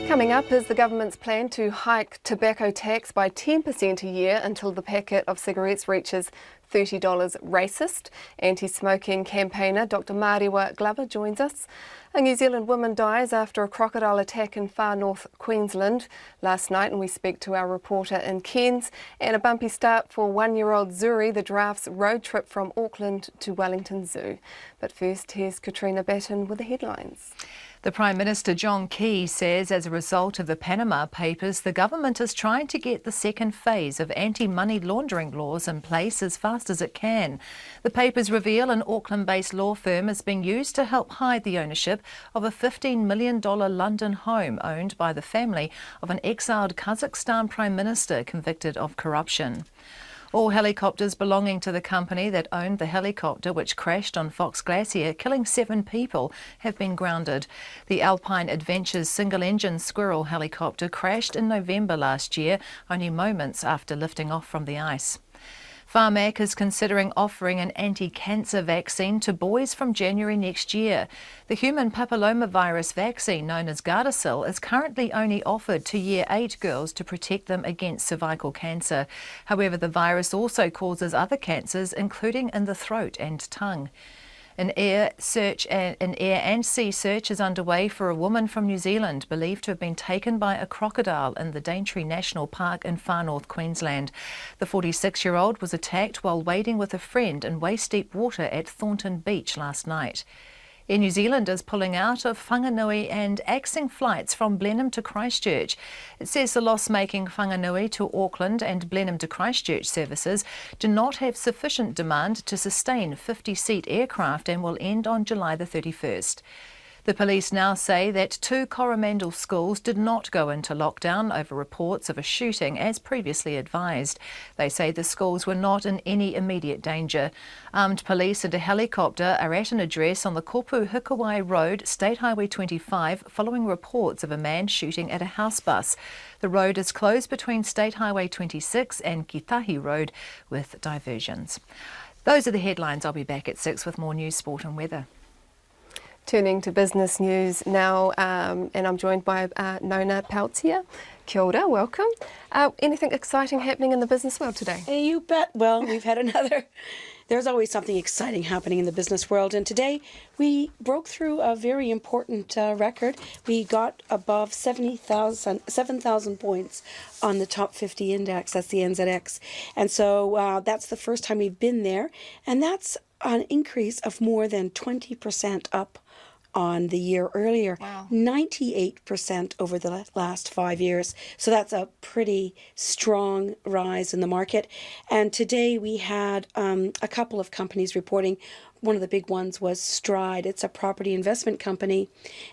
Coming up is the government's plan to hike tobacco tax by 10% a year until the packet of cigarettes reaches $30. Racist anti-smoking campaigner Dr. Mariwa Glover joins us. A New Zealand woman dies after a crocodile attack in far north Queensland last night, and we speak to our reporter in Cairns. And a bumpy start for one-year-old Zuri, the giraffe's road trip from Auckland to Wellington Zoo. But first, here's Katrina Batten with the headlines. The Prime Minister John Campbell says as a result of the Panama Papers, the government is trying to get the second phase of anti-money laundering laws in place as fast as it can. The papers reveal an Auckland-based law firm is being used to help hide the ownership of a $15 million London home owned by the family of an exiled Kazakhstan Prime Minister convicted of corruption. All helicopters belonging to the company that owned the helicopter which crashed on Fox Glacier, killing 7 people, have been grounded. The Alpine Adventures single-engine Squirrel helicopter crashed in November last year, only moments after lifting off from the ice. Pharmac is considering offering an anti-cancer vaccine to boys from January next year. The human papillomavirus vaccine known as Gardasil is currently only offered to Year 8 girls to protect them against cervical cancer. However, the virus also causes other cancers, including in the throat and tongue. An air and sea search is underway for a woman from New Zealand believed to have been taken by a crocodile in the Daintree National Park in far north Queensland. The 46-year-old was attacked while wading with a friend in waist-deep water at Thornton Beach last night. Air New Zealand is pulling out of Whanganui and axing flights from Blenheim to Christchurch. It says the loss-making Whanganui to Auckland and Blenheim to Christchurch services do not have sufficient demand to sustain 50-seat aircraft and will end on July the 31st. The police now say that 2 Coromandel schools did not go into lockdown over reports of a shooting as previously advised. They say the schools were not in any immediate danger. Armed police and a helicopter are at an address on the Kopu-Hikawai Road, State Highway 25, following reports of a man shooting at a house bus. The road is closed between State Highway 26 and Kitahi Road with diversions. Those are the headlines. I'll be back at 6 with more news, sport and weather. Turning to business news now, and I'm joined by Nona Peltier. Kia ora, welcome. Anything exciting happening in the business world today? You bet. Well, we've had another. There's always something exciting happening in the business world, and today we broke through a very important record. We got above 7,000 points on the top 50 index. That's the NZX, and so that's the first time we've been there, and that's an increase of more than 20% up on the year earlier. Wow. 98% over the last 5 years. So that's a pretty strong rise in the market. And today we had a couple of companies reporting. One of the big ones was Stride. It's a property investment company,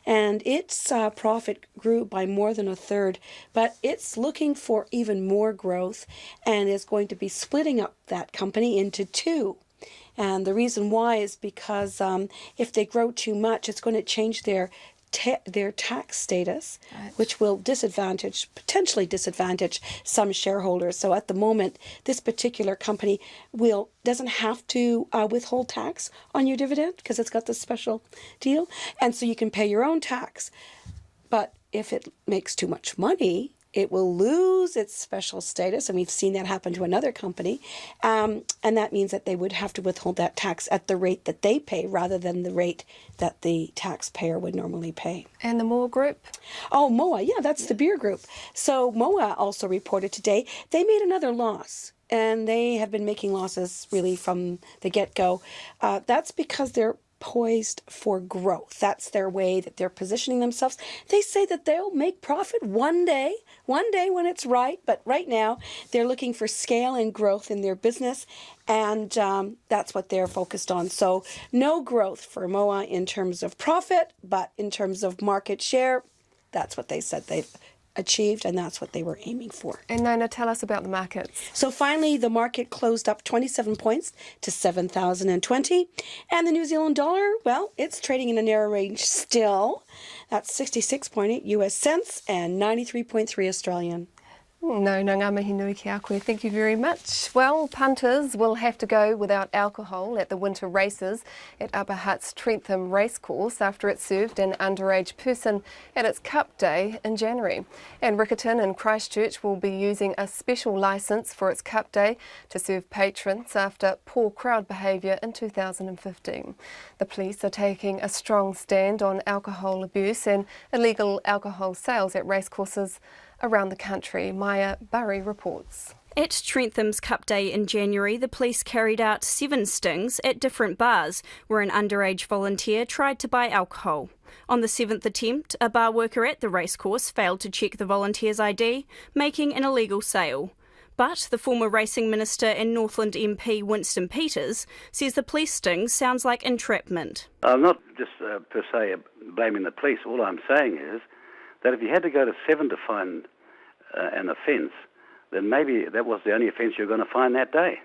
and its profit grew by more than a third, but it's looking for even more growth and is going to be splitting up that company into two. And the reason why is because if they grow too much, it's going to change their tax status, which will potentially disadvantage some shareholders. So at the moment, this particular company doesn't have to withhold tax on your dividend because it's got this special deal. And so you can pay your own tax. But if it makes too much money, it will lose its special status, and we've seen that happen to another company, and that means that they would have to withhold that tax at the rate that they pay rather than the rate that the taxpayer would normally pay. And the MOA Group? Oh, MOA, yeah, that's the beer group. So MOA also reported today they made another loss, and they have been making losses really from the get-go. That's because they're poised for growth. That's their way that they're positioning themselves. They say that they'll make profit one day when it's right, but right now they're looking for scale and growth in their business, and that's what they're focused on. So no growth for MOA in terms of profit, but in terms of market share, that's what they said they've achieved, and that's what they were aiming for. And Nona, tell us about the markets. So finally, the market closed up 27 points to 7,020. And the New Zealand dollar, well, it's trading in a narrow range still. That's 66.8 US cents and 93.3 Australian. No, ngā mihi nui ki a koe. Thank you very much. Well, punters will have to go without alcohol at the winter races at Upper Hutt's Trentham Racecourse after it served an underage person at its Cup Day in January. And Riccarton and Christchurch will be using a special licence for its Cup Day to serve patrons after poor crowd behaviour in 2015. The police are taking a strong stand on alcohol abuse and illegal alcohol sales at racecourses around the country. Maya Burry reports. At Trentham's Cup Day in January, the police carried out 7 stings at different bars where an underage volunteer tried to buy alcohol. On the 7th attempt, a bar worker at the racecourse failed to check the volunteer's ID, making an illegal sale. But the former racing minister and Northland MP Winston Peters says the police sting sounds like entrapment. I'm not just per se blaming the police. All I'm saying is that if you had to go to 7 to find an offence, then maybe that was the only offence you're going to find that day.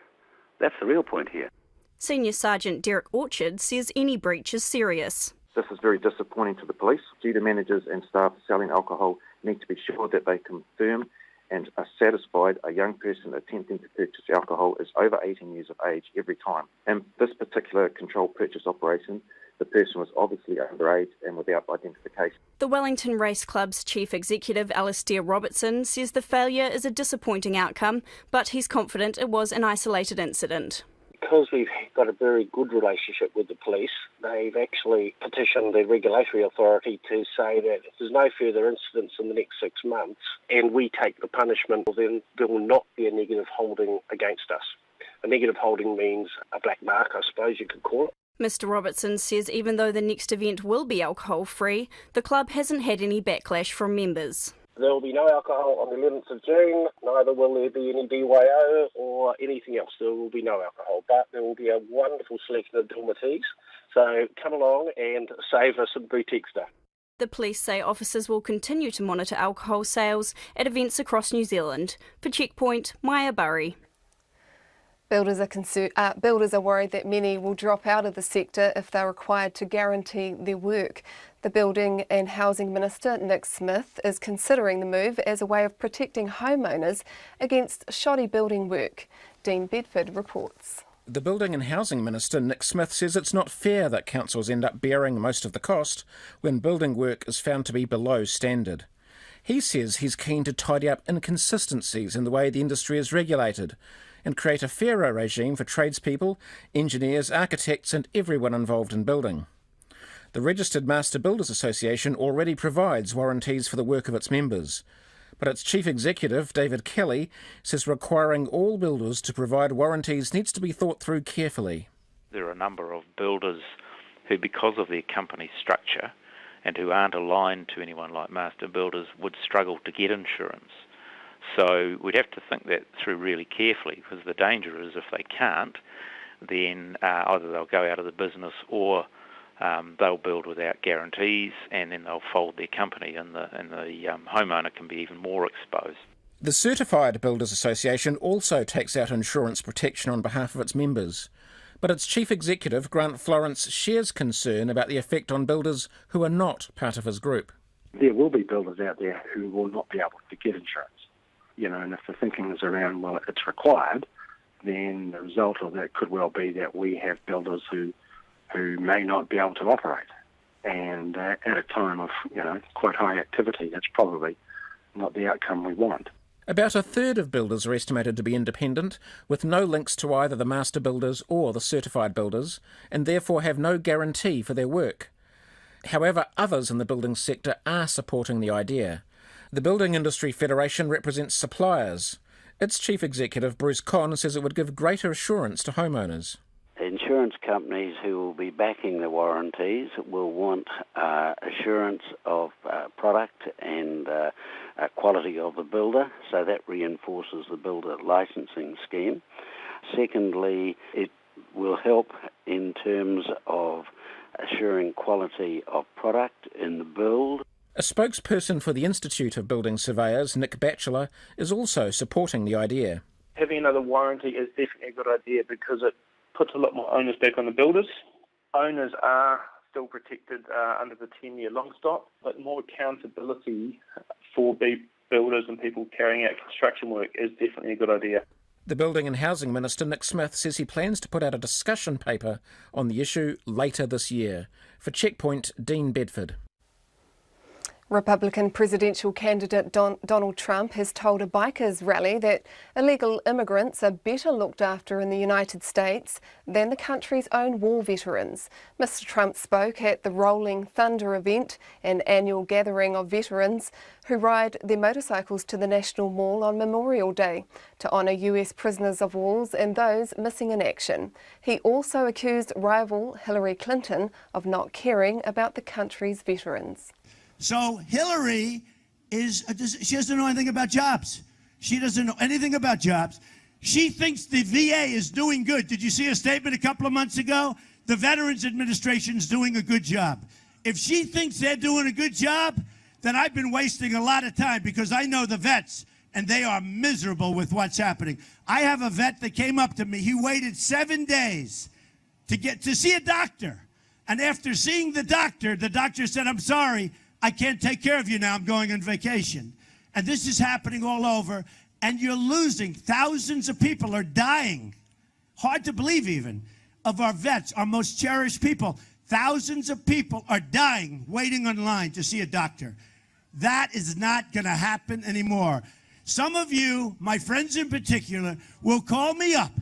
That's the real point here. Senior Sergeant Derek Orchard says any breach is serious. This is very disappointing to the police. Duty managers and staff selling alcohol need to be sure that they confirm and are satisfied a young person attempting to purchase alcohol is over 18 years of age every time. In this particular controlled purchase operation, the person was obviously underage and without identification. The Wellington Race Club's Chief Executive Alistair Robertson says the failure is a disappointing outcome, but he's confident it was an isolated incident. Because we've got a very good relationship with the police, they've actually petitioned the regulatory authority to say that if there's no further incidents in the next 6 months and we take the punishment, then there will not be a negative holding against us. A negative holding means a black mark, I suppose you could call it. Mr Robertson says even though the next event will be alcohol-free, the club hasn't had any backlash from members. There will be no alcohol on the 11th of June, neither will there be any BYO or anything else. There will be no alcohol, but there will be a wonderful selection of Dalmaties. So come along and save us some boutique stuff. The police say officers will continue to monitor alcohol sales at events across New Zealand. For Checkpoint, Maya Burry. Builders are worried that many will drop out of the sector if they're required to guarantee their work. The Building and Housing Minister, Nick Smith, is considering the move as a way of protecting homeowners against shoddy building work. Dean Bedford reports. The Building and Housing Minister, Nick Smith, says it's not fair that councils end up bearing most of the cost when building work is found to be below standard. He says he's keen to tidy up inconsistencies in the way the industry is regulated and create a fairer regime for tradespeople, engineers, architects and everyone involved in building. The Registered Master Builders Association already provides warranties for the work of its members, but its chief executive, David Kelly, says requiring all builders to provide warranties needs to be thought through carefully. There are a number of builders who, because of their company structure and who aren't aligned to anyone like master builders, would struggle to get insurance. So we'd have to think that through really carefully, because the danger is if they can't, then either they'll go out of the business or they'll build without guarantees, and then they'll fold their company, and the homeowner can be even more exposed. The Certified Builders Association also takes out insurance protection on behalf of its members, but its chief executive, Grant Florence, shares concern about the effect on builders who are not part of his group. There will be builders out there who will not be able to get insurance. And if the thinking is around, well, it's required, then the result of that could well be that we have builders who may not be able to operate. And at a time of, quite high activity, that's probably not the outcome we want. About a third of builders are estimated to be independent, with no links to either the master builders or the certified builders, and therefore have no guarantee for their work. However, others in the building sector are supporting the idea. The Building Industry Federation represents suppliers. Its chief executive, Bruce Conn, says it would give greater assurance to homeowners. Insurance companies who will be backing the warranties will want assurance of product and quality of the builder, so that reinforces the builder licensing scheme. Secondly, it will help in terms of assuring quality of product in the build. A spokesperson for the Institute of Building Surveyors, Nick Batchelor, is also supporting the idea. Having another warranty is definitely a good idea because it puts a lot more onus back on the builders. Owners are still protected under the 10-year long stop, but more accountability for builders and people carrying out construction work is definitely a good idea. The Building and Housing Minister, Nick Smith, says he plans to put out a discussion paper on the issue later this year. For Checkpoint, Dean Bedford. Republican presidential candidate Donald Trump has told a bikers rally that illegal immigrants are better looked after in the United States than the country's own war veterans. Mr. Trump spoke at the Rolling Thunder event, an annual gathering of veterans who ride their motorcycles to the National Mall on Memorial Day to honour US prisoners of war and those missing in action. He also accused rival Hillary Clinton of not caring about the country's veterans. So Hillary she doesn't know anything about jobs. She doesn't know anything about jobs. She thinks the VA is doing good. Did you see a statement a couple of months ago? The Veterans Administration is doing a good job. If she thinks they're doing a good job, then I've been wasting a lot of time because I know the vets and they are miserable with what's happening. I have a vet that came up to me. He waited 7 days to see a doctor. And after seeing the doctor said, "I'm sorry, I can't take care of you now. I'm going on vacation." And this is happening all over, and you're losing. Thousands of people are dying. Hard to believe even, of our vets, our most cherished people. Thousands of people are dying, waiting online to see a doctor. That is not going to happen anymore. Some of you, my friends in particular, will call me up,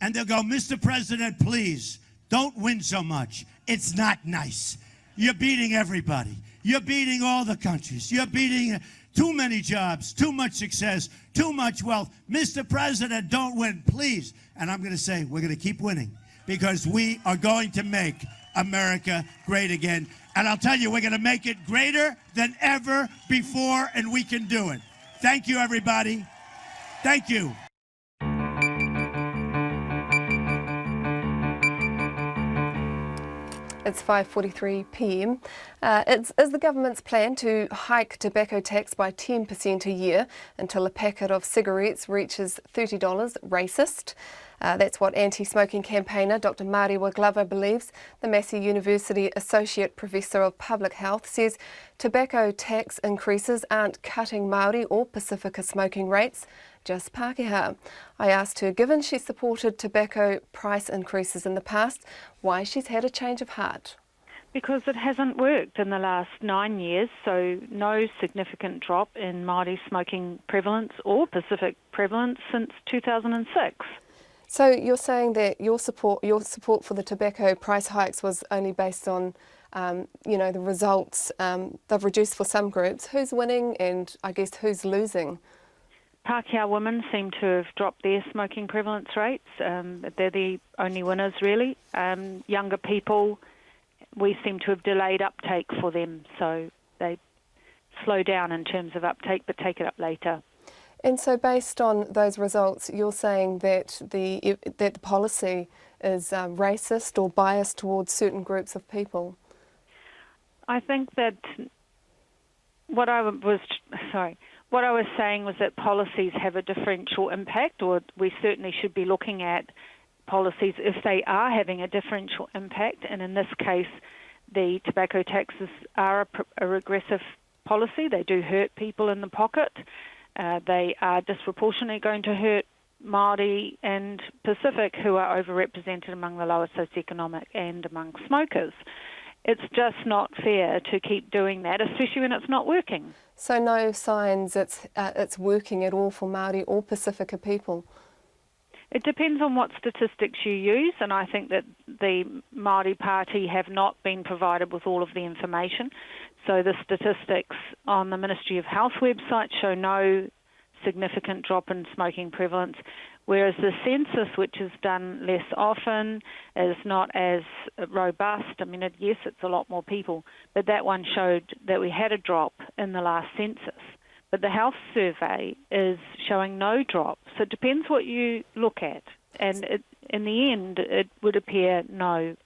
and they'll go, "Mr. President, please, don't win so much. It's not nice. You're beating everybody. You're beating all the countries. You're beating too many jobs, too much success, too much wealth. Mr. President, don't win, please." And I'm going to say, we're going to keep winning because we are going to make America great again. And I'll tell you, we're going to make it greater than ever before, and we can do it. Thank you, everybody. Thank you. It's 5:43 p.m. Is the government's plan to hike tobacco tax by 10% a year until a packet of cigarettes reaches $30 racist? That's what anti-smoking campaigner Dr. Mariwa Glover believes. The Massey University Associate Professor of Public Health says tobacco tax increases aren't cutting Māori or Pasifika smoking rates, just Pākehā. I asked her, given she supported tobacco price increases in the past, why she's had a change of heart. Because it hasn't worked in the last 9 years, so no significant drop in Māori smoking prevalence or Pacific prevalence since 2006. So you're saying that your support for the tobacco price hikes was only based on, the results. They've reduced for some groups. Who's winning and I guess who's losing? Pākehā women seem to have dropped their smoking prevalence rates. They're the only winners, really. Younger people we seem to have delayed uptake for them, so they slow down in terms of uptake but take it up later. And so based on those results, you're saying that the policy is racist or biased towards certain groups of people? I think that what I was saying was that policies have a differential impact, or we certainly should be looking at policies if they are having a differential impact, and in this case the tobacco taxes are a regressive policy. They do hurt people in the pocket. They are disproportionately going to hurt Māori and Pacific, who are overrepresented among the lower socioeconomic and among smokers. It's just not fair to keep doing that, especially when it's not working. So no signs it's working at all for Māori or Pacifica people? It depends on what statistics you use, and I think that the Māori Party have not been provided with all of the information. So the statistics on the Ministry of Health website show no significant drop in smoking prevalence, whereas the census, which is done less often, is not as robust. I mean, yes, it's a lot more people, but that one showed that we had a drop in the last census. But the health survey is showing no drop. So it depends what you look at. And in the end, it would appear, no,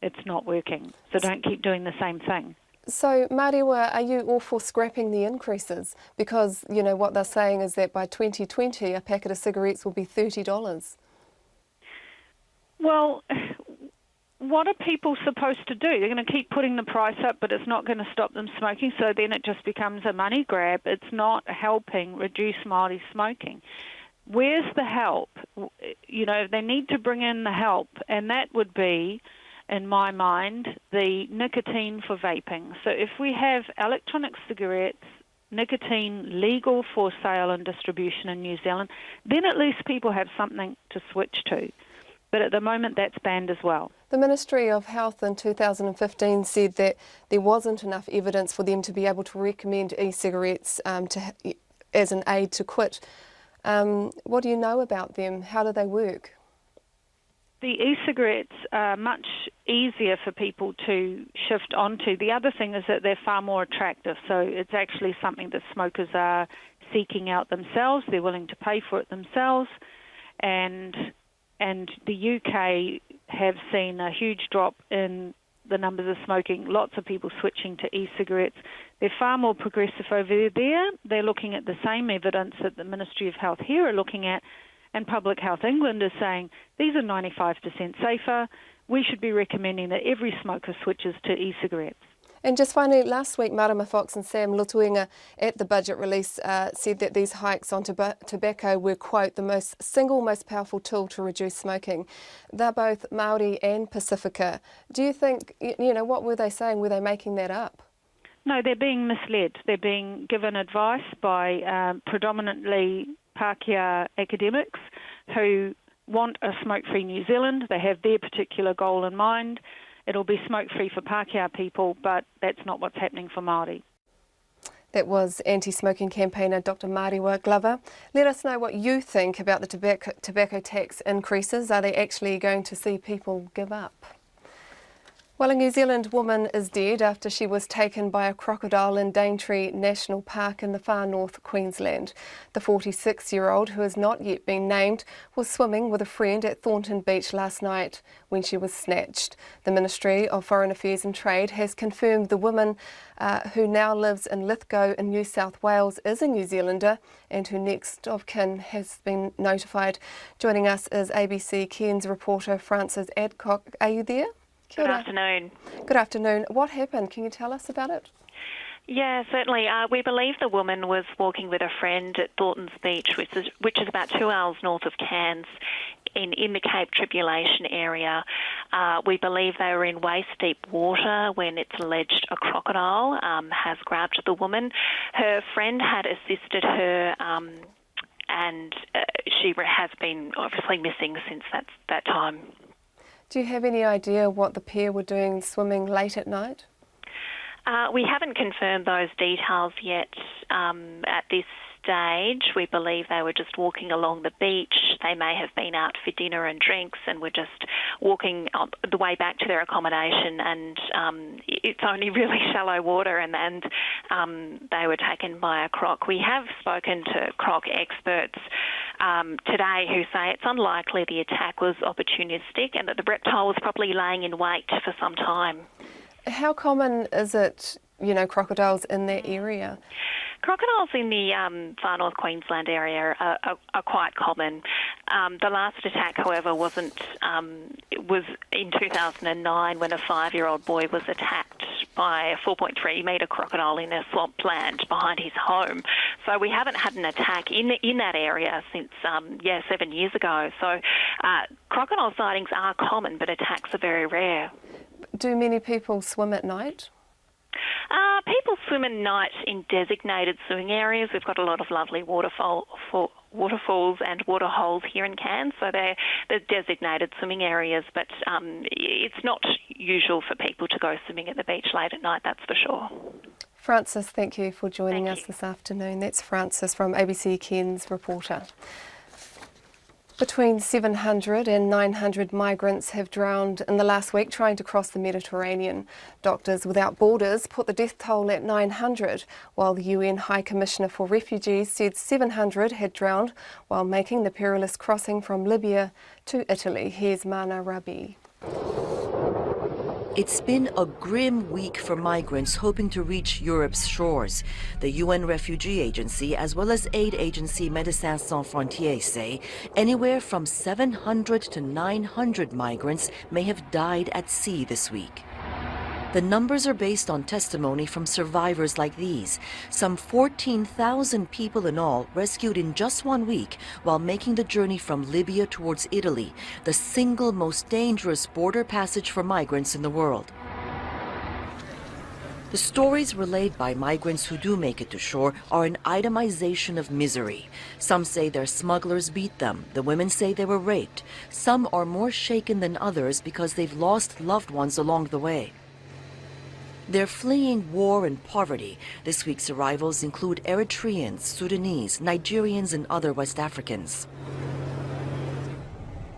it's not working. So don't keep doing the same thing. So, Mariwa, are you all for scrapping the increases? Because, you know, what they're saying is that by 2020, a packet of cigarettes will be $30. Well, what are people supposed to do? They're going to keep putting the price up, but it's not going to stop them smoking, so then it just becomes a money grab. It's not helping reduce Māori smoking. Where's the help? You know, they need to bring in the help, and that would be, in my mind, the nicotine for vaping. So if we have electronic cigarettes, nicotine legal for sale and distribution in New Zealand, then at least people have something to switch to. But at the moment, that's banned as well. The Ministry of Health in 2015 said that there wasn't enough evidence for them to be able to recommend e-cigarettes as an aid to quit. What do you know about them? How do they work? The e-cigarettes are much easier for people to shift onto. The other thing is that they're far more attractive, so it's actually something that smokers are seeking out themselves. They're willing to pay for it themselves, and the UK have seen a huge drop in the numbers of smoking, lots of people switching to e-cigarettes. They're far more progressive over there. They're looking at the same evidence that the Ministry of Health here are looking at, and Public Health England is saying these are 95% safer. We should be recommending that every smoker switches to e-cigarettes. And just finally, last week, Marama Fox and Sam Lutuenga at the budget release said that these hikes on tobacco were, quote, the single most powerful tool to reduce smoking. They're both Māori and Pacifica. Do you think, you know, what were they saying? Were they making that up? No, they're being misled. They're being given advice by predominantly Pākehā academics who want a smoke-free New Zealand. They have their particular goal in mind. It'll be smoke-free for Pākehā people, but that's not what's happening for Māori. That was anti-smoking campaigner Dr. Mariwa Glover. Let us know what you think about the tobacco tax increases. Are they actually going to see people give up? Well, a New Zealand woman is dead after she was taken by a crocodile in Daintree National Park in the far north Queensland. The 46-year-old, who has not yet been named, was swimming with a friend at Thornton Beach last night when she was snatched. The Ministry of Foreign Affairs and Trade has confirmed the woman, who now lives in Lithgow in New South Wales, is a New Zealander and her next of kin has been notified. Joining us is ABC Cairns reporter Frances Adcock. Are you there? Good afternoon. Good afternoon. What happened? Can you tell us about it? Yeah, certainly. We believe the woman was walking with a friend at Thornton's Beach, which is about 2 hours north of Cairns, in the Cape Tribulation area. We believe they were in waist-deep water when it's alleged a crocodile has grabbed the woman. Her friend had assisted her, and she has been obviously missing since that time. Do you have any idea what the pair were doing swimming late at night? We haven't confirmed those details yet at this stage, we believe they were just walking along the beach. They may have been out for dinner and drinks and were just walking on the way back to their accommodation, and it's only really shallow water, and they were taken by a croc. We have spoken to croc experts today who say it's unlikely the attack was opportunistic and that the reptile was probably laying in wait for some time. How common is it, crocodiles in that area? Crocodiles in the far north Queensland area are quite common. The last attack, however, was in 2009 when a 5-year-old boy was attacked by a 4.3 metre crocodile in a swampland behind his home. So we haven't had an attack in that area since 7 years ago. So crocodile sightings are common, but attacks are very rare. Do many people swim at night? People swim at night in designated swimming areas. We've got a lot of lovely waterfalls and waterholes here in Cairns, so they're designated swimming areas, but it's not usual for people to go swimming at the beach late at night, that's for sure. Frances, thank you for joining us this afternoon. That's Frances from ABC Cairns reporter. Between 700 and 900 migrants have drowned in the last week trying to cross the Mediterranean. Doctors Without Borders put the death toll at 900, while the UN High Commissioner for Refugees said 700 had drowned while making the perilous crossing from Libya to Italy. Here's Mana Rabi. It's been a grim week for migrants hoping to reach Europe's shores. The UN Refugee Agency as well as aid agency Médecins Sans Frontières say anywhere from 700 to 900 migrants may have died at sea this week. The numbers are based on testimony from survivors like these. Some 14,000 people in all rescued in just 1 week while making the journey from Libya towards Italy, the single most dangerous border passage for migrants in the world. The stories relayed by migrants who do make it to shore are an itemization of misery. Some say their smugglers beat them. The women say they were raped. Some are more shaken than others because they've lost loved ones along the way. They're fleeing war and poverty. This week's arrivals include Eritreans, Sudanese, Nigerians, and other West Africans.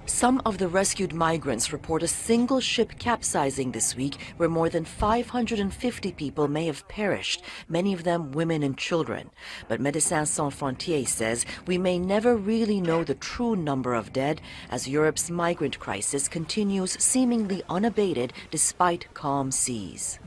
Some of the rescued migrants report a single ship capsizing this week where more than 550 people may have perished, many of them women and children. But Médecins Sans Frontières says we may never really know the true number of dead as Europe's migrant crisis continues seemingly unabated despite calm seas.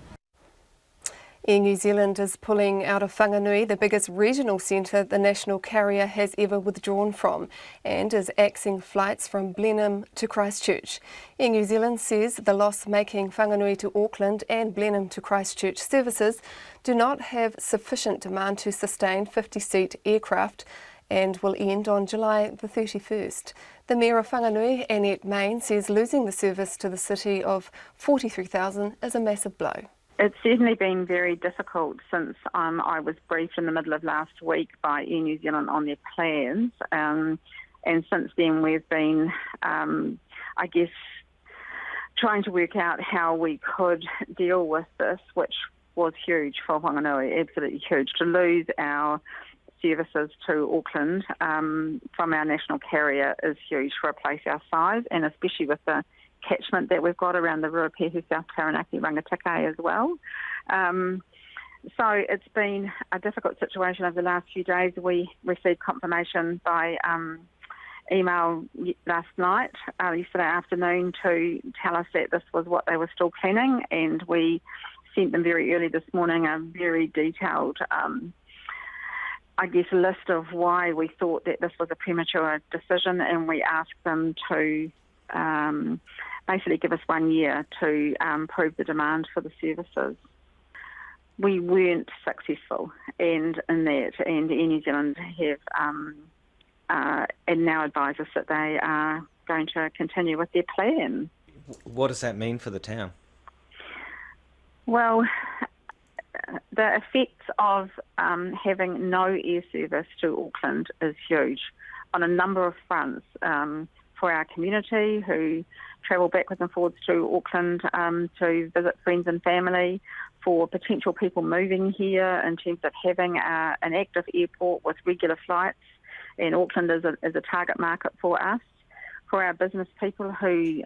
Air New Zealand is pulling out of Whanganui, the biggest regional centre the national carrier has ever withdrawn from, and is axing flights from Blenheim to Christchurch. Air New Zealand says the loss-making Whanganui to Auckland and Blenheim to Christchurch services do not have sufficient demand to sustain 50-seat aircraft and will end on July the 31st. The Mayor of Whanganui, Annette Main, says losing the service to the city of 43,000 is a massive blow. It's certainly been very difficult since I was briefed in the middle of last week by Air New Zealand on their plans. And since then we've been, trying to work out how we could deal with this, which was huge for Whanganui, absolutely huge. To lose our services to Auckland from our national carrier is huge for a place our size, and especially with the catchment that we've got around the Ruapehu, South Taranaki, Rangitikei as well. So it's been a difficult situation over the last few days. We received confirmation by email last night, yesterday afternoon, to tell us that this was what they were still planning, and we sent them very early this morning a very detailed list of why we thought that this was a premature decision, and we asked them to basically give us 1 year to prove the demand for the services. We weren't successful in that, and Air New Zealand have and now advise us that they are going to continue with their plan. What does that mean for the town? Well, the effects of having no air service to Auckland is huge on a number of fronts. For our community who travel backwards and forwards to Auckland to visit friends and family, for potential people moving here in terms of having an active airport with regular flights, and Auckland is a target market for us. For our business people who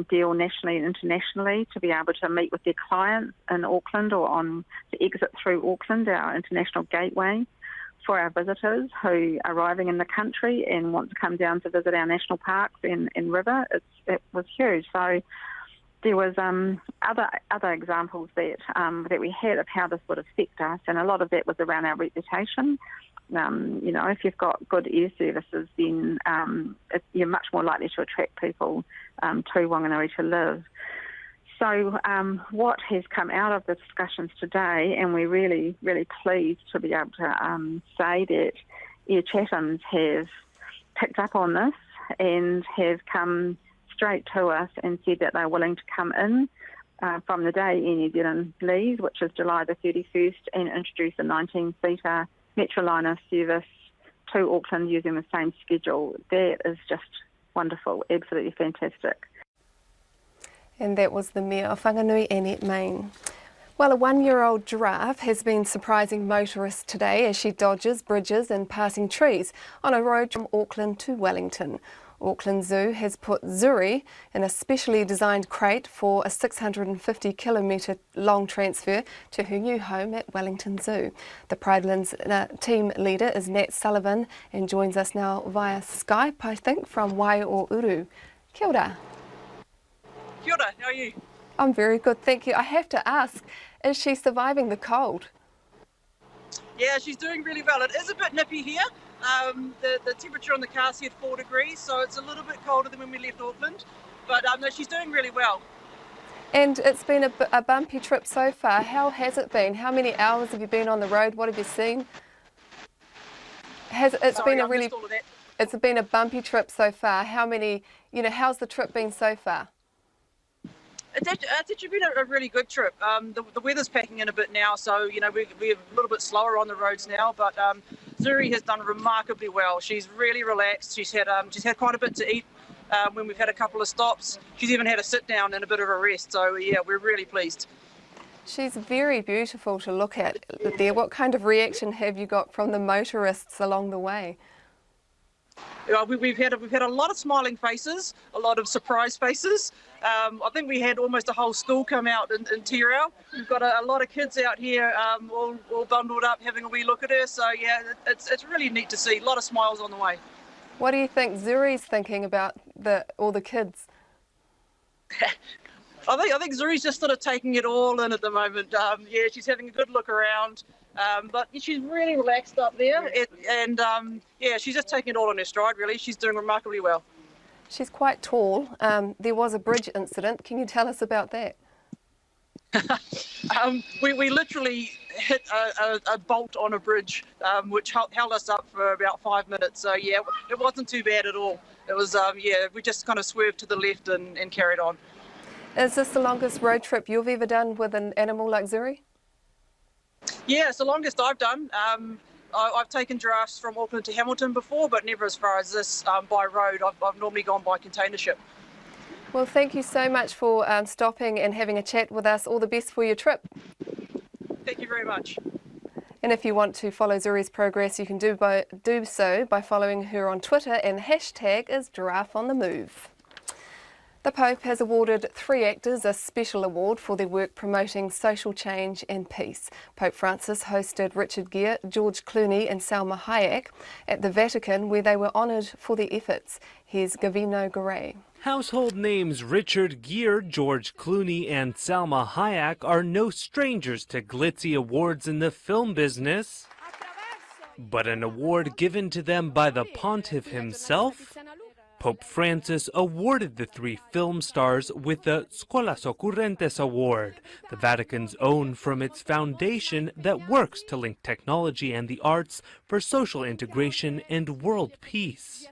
deal nationally and internationally to be able to meet with their clients in Auckland or on the exit through Auckland, our international gateway. For our visitors who are arriving in the country and want to come down to visit our national parks and river, it was huge. So there was other examples that we had of how this would affect us, and a lot of that was around our reputation. If you've got good air services, then you're much more likely to attract people to Whanganui to live. So what has come out of the discussions today, and we're really, really pleased to be able to say that Air Chatham's have picked up on this and have come straight to us and said that they're willing to come in from the day Air New Zealand leaves, which is July the 31st, and introduce a 19-seater Metroliner service to Auckland using the same schedule. That is just wonderful, absolutely fantastic. And that was the Mayor of Whanganui, Annette Main. Well, a 1-year-old giraffe has been surprising motorists today as she dodges bridges and passing trees on a road from Auckland to Wellington. Auckland Zoo has put Zuri in a specially designed crate for a 650-kilometre long transfer to her new home at Wellington Zoo. The Pridelands team leader is Nat Sullivan and joins us now via Skype, I think, from Waiōuru. Kia ora. Kia ora, how are you? I'm very good, thank you. I have to ask, is she surviving the cold? Yeah, she's doing really well. It is a bit nippy here. The temperature on the car said 4 degrees, so it's a little bit colder than when we left Auckland. But no, she's doing really well. And it's been a bumpy trip so far. How has it been? How many hours have you been on the road? What have you seen? It's been a bumpy trip so far. How's the trip been so far? It's actually been a really good trip. The weather's packing in a bit now, so we're a little bit slower on the roads now. But Zuri has done remarkably well. She's really relaxed. She's had quite a bit to eat when we've had a couple of stops. She's even had a sit down and a bit of a rest. So yeah, we're really pleased. She's very beautiful to look at there. What kind of reaction have you got from the motorists along the way? We've had a lot of smiling faces, a lot of surprised faces. I think we had almost a whole school come out in Te Reo. We've got a lot of kids out here all bundled up having a wee look at her. So yeah, it's really neat to see. A lot of smiles on the way. What do you think Zuri's thinking about all the kids? I think Zuri's just sort of taking it all in at the moment. Yeah, she's having a good look around. But she's really relaxed up there, yeah, she's just taking it all on her stride, really. She's doing remarkably well. She's quite tall. There was a bridge incident. Can you tell us about that? We literally hit a bolt on a bridge, which held us up for about 5 minutes. So, yeah, it wasn't too bad at all. It was, we just kind of swerved to the left and carried on. Is this the longest road trip you've ever done with an animal like Zuri? Yeah, it's the longest I've done. I've taken giraffes from Auckland to Hamilton before, but never as far as this by road. I've normally gone by container ship. Well, thank you so much for stopping and having a chat with us. All the best for your trip. Thank you very much. And if you want to follow Zuri's progress, you can do so by following her on Twitter, and the hashtag is GiraffeOnTheMove. The Pope has awarded 3 actors a special award for their work promoting social change and peace. Pope Francis hosted Richard Gere, George Clooney and Salma Hayek at the Vatican, where they were honoured for their efforts. Here's Gavino Garay. Household names Richard Gere, George Clooney and Salma Hayek are no strangers to glitzy awards in the film business. But an award given to them by the Pontiff himself? Pope Francis awarded the 3 film stars with the Scholas Occurrentes Award, the Vatican's own from its foundation that works to link technology and the arts for social integration and world peace.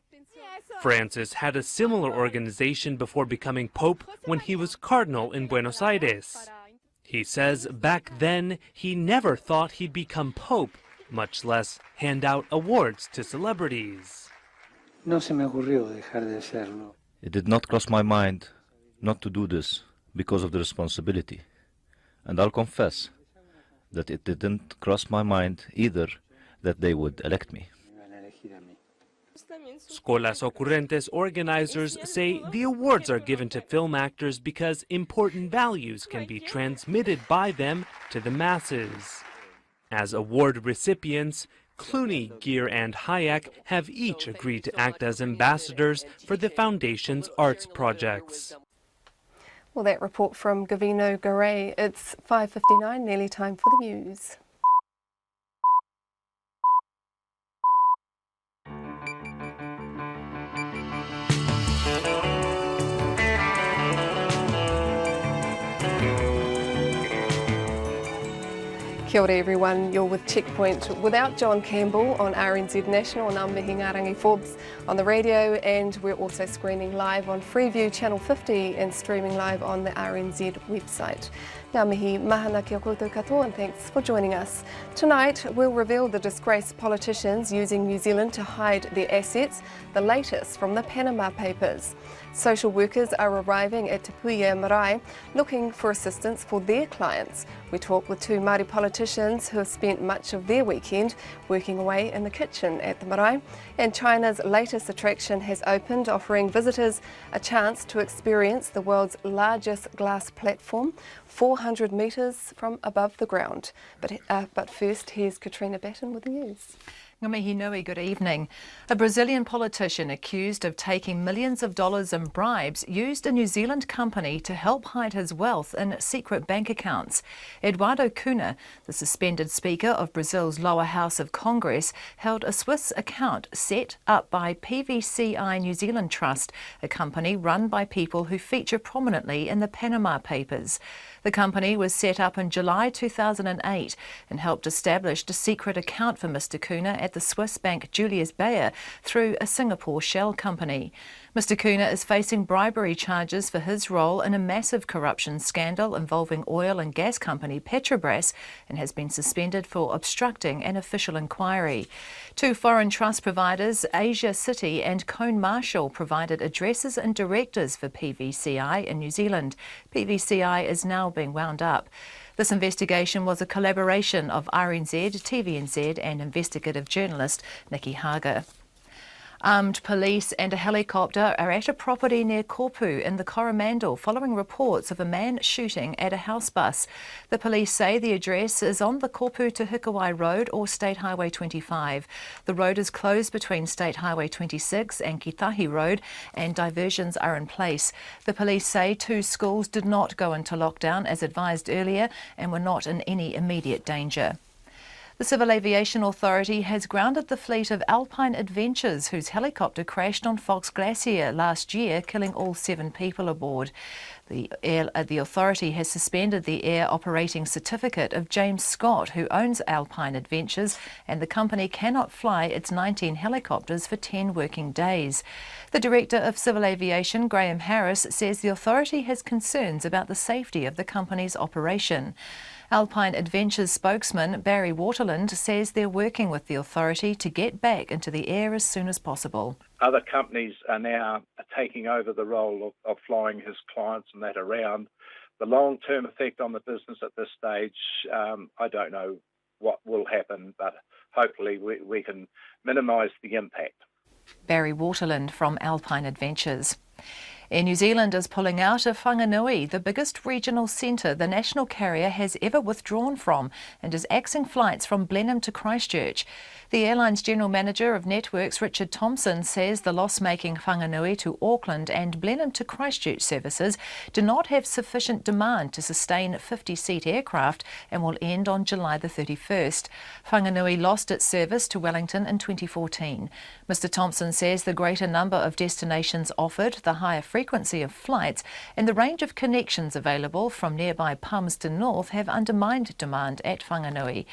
Francis had a similar organization before becoming Pope when he was Cardinal in Buenos Aires. He says back then he never thought he'd become Pope, much less hand out awards to celebrities. It did not cross my mind not to do this because of the responsibility. And I'll confess, that it didn't cross my mind either that they would elect me. Escolas Ocurrentes organizers say the awards are given to film actors because important values can be transmitted by them to the masses. As award recipients, Clooney, Gear and Hayek have each agreed to act as ambassadors for the Foundation's arts projects. Well, that report from Gavino Garay. It's 5:59, nearly time for the news. Kia ora everyone, you're with Checkpoint without John Campbell on RNZ National and I'm mihi ngā rangi Forbes on the radio, and we're also screening live on Freeview Channel 50 and streaming live on the RNZ website. Ngā mihi mahana kia koutou katoa and thanks for joining us. Tonight we'll reveal the disgraced politicians using New Zealand to hide their assets, the latest from the Panama Papers. Social workers are arriving at Te Puia Marae looking for assistance for their clients. We talk with two Māori politicians who have spent much of their weekend working away in the kitchen at the marae. And China's latest attraction has opened, offering visitors a chance to experience the world's largest glass platform, 400 metres from above the ground. But first, here's Katrina Batten with the news. Ngā mihi nui, good evening. A Brazilian politician accused of taking millions of dollars in bribes used a New Zealand company to help hide his wealth in secret bank accounts. Eduardo Cunha, the suspended Speaker of Brazil's lower house of Congress, held a Swiss account set up by PVCI New Zealand Trust, a company run by people who feature prominently in the Panama Papers. The company was set up in July 2008 and helped establish a secret account for Mr. Cunha at the Swiss bank Julius Baer through a Singapore shell company. Mr. Cunha is facing bribery charges for his role in a massive corruption scandal involving oil and gas company Petrobras and has been suspended for obstructing an official inquiry. Two foreign trust providers, Asia City and Cone Marshall, provided addresses and directors for PVCI in New Zealand. PVCI is now being wound up. This investigation was a collaboration of RNZ, TVNZ and investigative journalist Nikki Hager. Armed police and a helicopter are at a property near Kopu in the Coromandel following reports of a man shooting at a house bus. The police say the address is on the Kopu to Hikawai Road or State Highway 25. The road is closed between State Highway 26 and Kitahi Road and diversions are in place. The police say two schools did not go into lockdown as advised earlier and were not in any immediate danger. The Civil Aviation Authority has grounded the fleet of Alpine Adventures whose helicopter crashed on Fox Glacier last year, killing all 7 people aboard. The authority has suspended the air operating certificate of James Scott, who owns Alpine Adventures, and the company cannot fly its 19 helicopters for 10 working days. The Director of Civil Aviation, Graham Harris, says the authority has concerns about the safety of the company's operation. Alpine Adventures spokesman Barry Waterland says they're working with the authority to get back into the air as soon as possible. Other companies are now taking over the role of flying his clients and that around. The long-term effect on the business at this stage, I don't know what will happen, but hopefully we can minimise the impact. Barry Waterland from Alpine Adventures. Air New Zealand is pulling out of Whanganui, the biggest regional centre the national carrier has ever withdrawn from, and is axing flights from Blenheim to Christchurch. The airline's General Manager of Networks, Richard Thompson, says the loss-making Whanganui to Auckland and Blenheim to Christchurch services do not have sufficient demand to sustain 50-seat aircraft and will end on July the 31st. Whanganui lost its service to Wellington in 2014. Mr Thompson says the greater number of destinations offered, the higher frequency of flights and the range of connections available from nearby Palmerston North have undermined demand at Whanganui.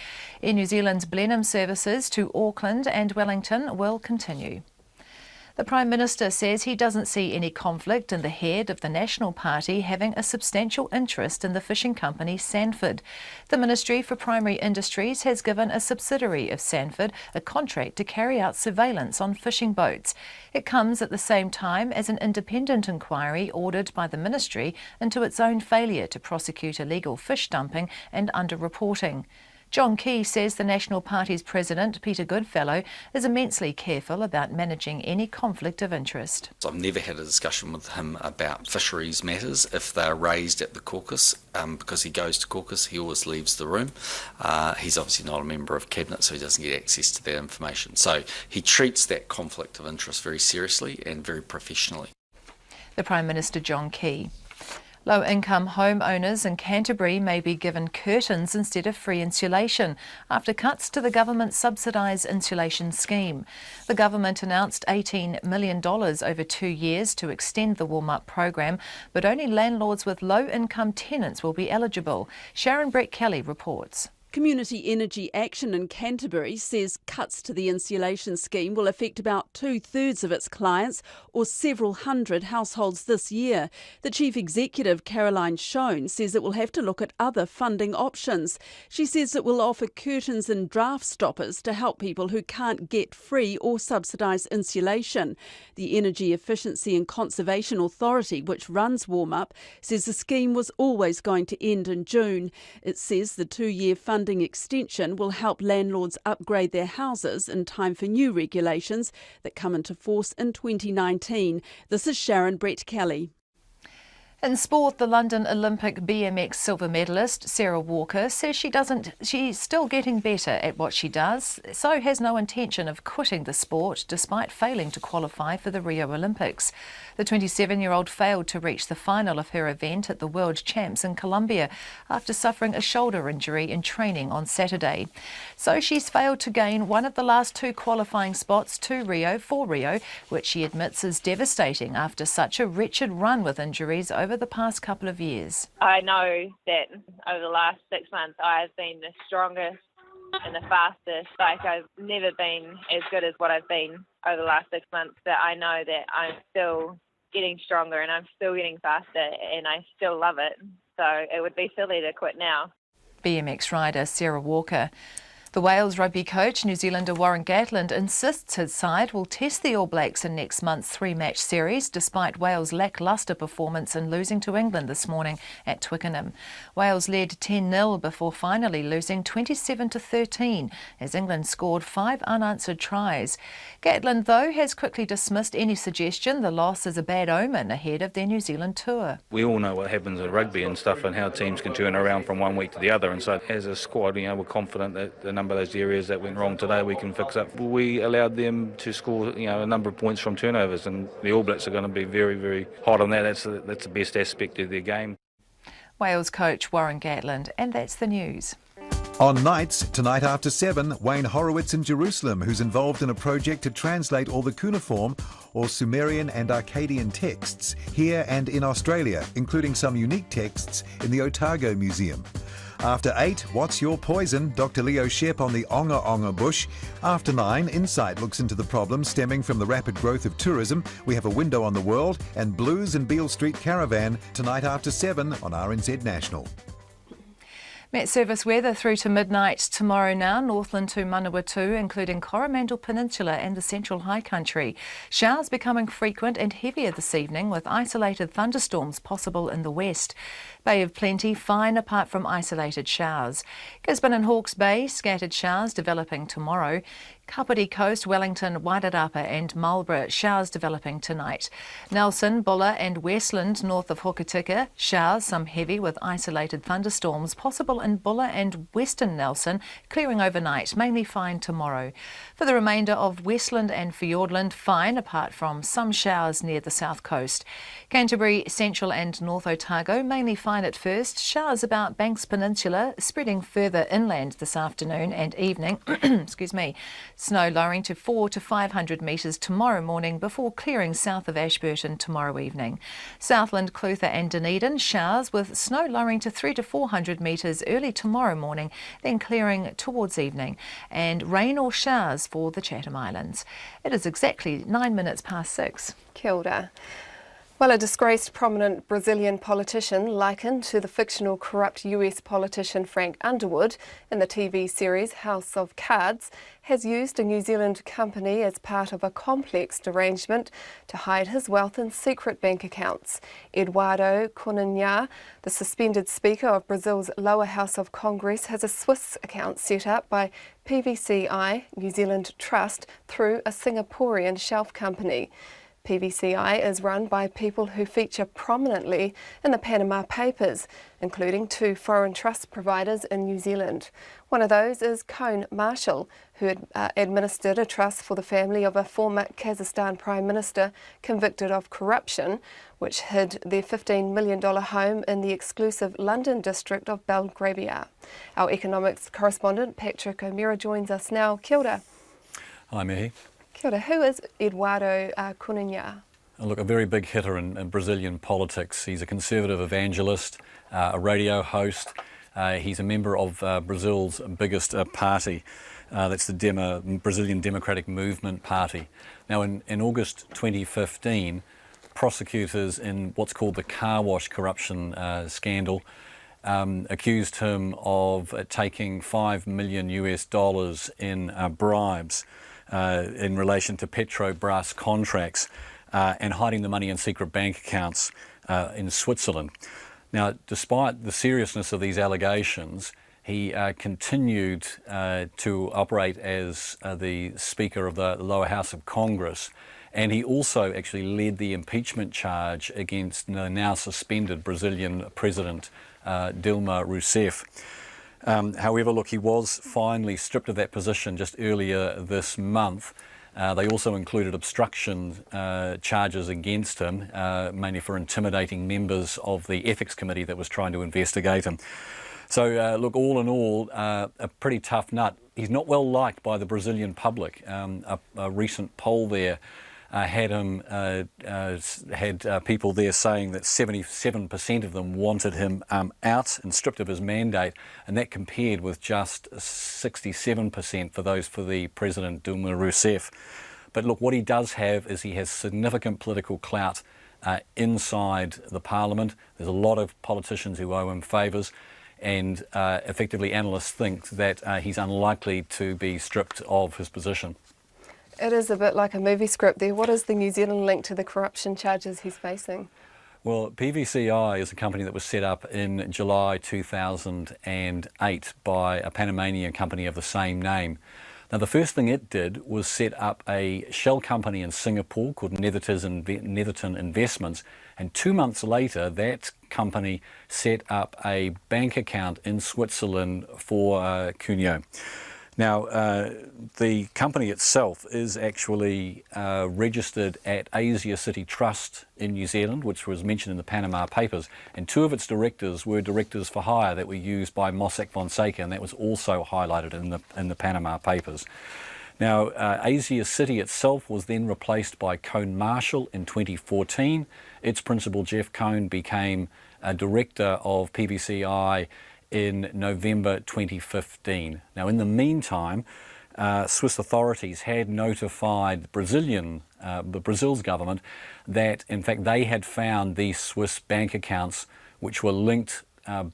Air New Zealand's Blenheim services to Auckland and Wellington will continue. The Prime Minister says he doesn't see any conflict in the head of the National Party having a substantial interest in the fishing company Sanford. The Ministry for Primary Industries has given a subsidiary of Sanford a contract to carry out surveillance on fishing boats. It comes at the same time as an independent inquiry ordered by the Ministry into its own failure to prosecute illegal fish dumping and underreporting. John Key says the National Party's president, Peter Goodfellow, is immensely careful about managing any conflict of interest. I've never had a discussion with him about fisheries matters if they're raised at the caucus. Because he goes to caucus, he always leaves the room. He's obviously not a member of cabinet, so he doesn't get access to that information. So he treats that conflict of interest very seriously and very professionally. The Prime Minister, John Key. Low-income homeowners in Canterbury may be given curtains instead of free insulation after cuts to the government's subsidised insulation scheme. The government announced $18 million over 2 years to extend the warm-up program, but only landlords with low-income tenants will be eligible. Sharon Brett-Kelly reports. Community Energy Action in Canterbury says cuts to the insulation scheme will affect about 2/3 of its clients, or several hundred households this year. The Chief Executive, Caroline Schoen, says it will have to look at other funding options. She says it will offer curtains and draft stoppers to help people who can't get free or subsidised insulation. The Energy Efficiency and Conservation Authority, which runs Warm Up, says the scheme was always going to end in June. It says the 2-year funding extension will help landlords upgrade their houses in time for new regulations that come into force in 2019. This is Sharon Brett-Kelly. In sport, the London Olympic BMX silver medalist Sarah Walker says she's still getting better at what she does, so has no intention of quitting the sport despite failing to qualify for the Rio Olympics. The 27-year-old failed to reach the final of her event at the World Champs in Colombia after suffering a shoulder injury in training on Saturday. So she's failed to gain one of the last 2 qualifying spots for Rio, which she admits is devastating after such a wretched run with injuries over the past couple of years. I know that over the last 6 months I've been the strongest and the fastest. Like, I've never been as good as what I've been over the last 6 months, but I know that I'm still getting stronger and I'm still getting faster and I still love it. So it would be silly to quit now. BMX rider Sarah Walker. The Wales rugby coach, New Zealander Warren Gatland, insists his side will test the All Blacks in next month's 3-match series, despite Wales' lacklustre performance in losing to England this morning at Twickenham. Wales led 10-0 before finally losing 27-13 as England scored 5 unanswered tries. Gatland, though, has quickly dismissed any suggestion the loss is a bad omen ahead of their New Zealand tour. We all know what happens in rugby and stuff and how teams can turn around from one week to the other, and so as a squad, we're confident that the number of those areas that went wrong today we can fix up. We allowed them to score a number of points from turnovers, and the All Blacks are going to be very, very hot on that. That's the best aspect of their game. Wales coach Warren Gatland, and that's the news. On Nights, tonight after 7, Wayne Horowitz in Jerusalem, who's involved in a project to translate all the cuneiform or Sumerian and Akkadian texts here and in Australia, including some unique texts in the Otago Museum. After 8, What's Your Poison? Dr. Leo Shep on the Onga Onga bush. After 9, Insight looks into the problems stemming from the rapid growth of tourism. We have a window on the world, and Blues and Beale Street Caravan tonight after 7 on RNZ National. Met Service weather through to midnight tomorrow now, Northland to Manawatu, including Coromandel Peninsula and the Central High Country. Showers becoming frequent and heavier this evening, with isolated thunderstorms possible in the west. Bay of Plenty fine apart from isolated showers. Gisborne and Hawke's Bay, scattered showers developing tomorrow. Kapiti Coast, Wellington, Wairarapa and Marlborough, showers developing tonight. Nelson, Bulla and Westland north of Hokitika, showers, some heavy with isolated thunderstorms possible in Bulla and Western Nelson, clearing overnight, mainly fine tomorrow. For the remainder of Westland and Fiordland, fine apart from some showers near the south coast. Canterbury, Central and North Otago, mainly fine at first, showers about Banks Peninsula, spreading further inland this afternoon and evening. Excuse me. Snow lowering to 400 to 500 metres tomorrow morning before clearing south of Ashburton tomorrow evening. Southland, Clutha and Dunedin, showers with snow lowering to 300 to 400 metres early tomorrow morning, then clearing towards evening, and rain or showers for the Chatham Islands. It is exactly 9 minutes past 6. Kia ora. Well, a disgraced prominent Brazilian politician likened to the fictional corrupt US politician Frank Underwood in the TV series House of Cards has used a New Zealand company as part of a complex arrangement to hide his wealth in secret bank accounts. Eduardo Cunha, the suspended Speaker of Brazil's lower house of Congress, has a Swiss account set up by PVCI New Zealand Trust through a Singaporean shelf company. PVCI is run by people who feature prominently in the Panama Papers, including 2 foreign trust providers in New Zealand. One of those is Cone Marshall, who administered a trust for the family of a former Kazakhstan Prime Minister convicted of corruption, which hid their $15 million home in the exclusive London district of Belgravia. Our economics correspondent Patrick O'Meara joins us now. Kia ora. Hi, Mihi. Kia ora. Who is Eduardo Cunha? Look, a very big hitter in Brazilian politics. He's a conservative evangelist, a radio host. He's a member of Brazil's biggest party. That's the Brazilian Democratic Movement Party. Now, in August 2015, prosecutors in what's called the car wash corruption scandal accused him of taking $5 million in bribes in relation to Petrobras contracts and hiding the money in secret bank accounts in Switzerland. Now, despite the seriousness of these allegations, he continued to operate as the Speaker of the lower house of Congress, and he also actually led the impeachment charge against the now suspended Brazilian President Dilma Rousseff. However, look, he was finally stripped of that position just earlier this month. They also included obstruction charges against him, mainly for intimidating members of the ethics committee that was trying to investigate him. So, look, all in all, a pretty tough nut. He's not well liked by the Brazilian public. A recent poll there had people there saying that 77% of them wanted him out and stripped of his mandate, and that compared with just 67% for the President Dilma Rousseff. But look, what he does have is he has significant political clout inside the Parliament. There's a lot of politicians who owe him favours, and effectively analysts think that he's unlikely to be stripped of his position. It is a bit like a movie script there. What is the New Zealand link to the corruption charges he's facing? Well, PVCI is a company that was set up in July 2008 by a Panamanian company of the same name. Now, the first thing it did was set up a shell company in Singapore called Netherton Investments, and 2 months later, that company set up a bank account in Switzerland for Cunha. Now, the company itself is actually registered at Asia City Trust in New Zealand, which was mentioned in the Panama Papers, and 2 of its directors were directors for hire that were used by Mossack Fonseca, and that was also highlighted in the Panama Papers. Now, Asia City itself was then replaced by Cone Marshall in 2014. Its principal, Jeff Cone, became a director of PVCI in November 2015. Now, in the meantime, Swiss authorities had notified Brazil's government that, in fact, they had found these Swiss bank accounts which were linked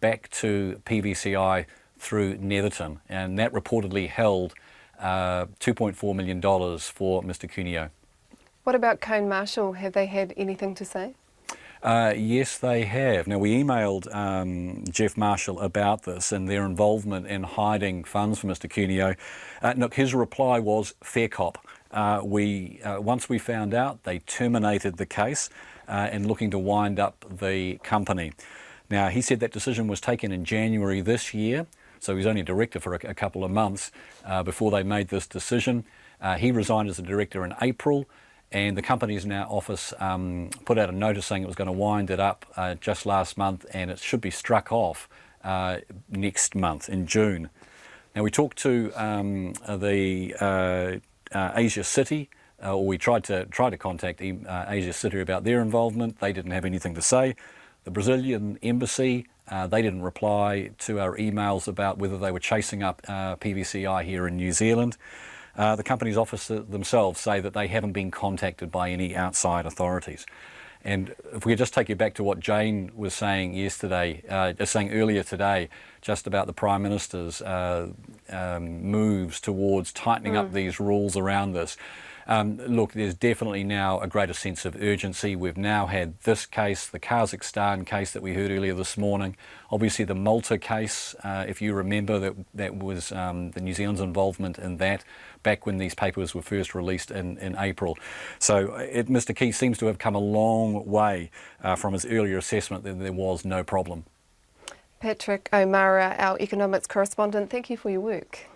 back to PVCI through Netherton, and that reportedly held $2.4 million for Mr. Cunha. What about Cone Marshall? Have they had anything to say? Yes, they have. Now, we emailed Jeff Marshall about this and their involvement in hiding funds for Mr. Cunha. Look, his reply was fair cop. Once we found out, they terminated the case and looking to wind up the company. Now, he said that decision was taken in January this year, so he was only a director for a couple of months before they made this decision. He resigned as a director in April, and the company's now office put out a notice saying it was going to wind it up just last month, and it should be struck off next month in June. Now, we talked to the Asia City, or we tried to contact Asia City about their involvement. They didn't have anything to say. The Brazilian embassy, they didn't reply to our emails about whether they were chasing up PVCI here in New Zealand. The company's office themselves say that they haven't been contacted by any outside authorities. And if we could just take you back to what Jane was saying earlier today, just about the Prime Minister's moves towards tightening up these rules around this. Look, there's definitely now a greater sense of urgency. We've now had this case, the Kazakhstan case that we heard earlier this morning, obviously the Malta case, if you remember, that was the New Zealand's involvement in that back when these papers were first released in April. So Mr Key seems to have come a long way from his earlier assessment that there was no problem. Patrick O'Mara, our economics correspondent, thank you for your work.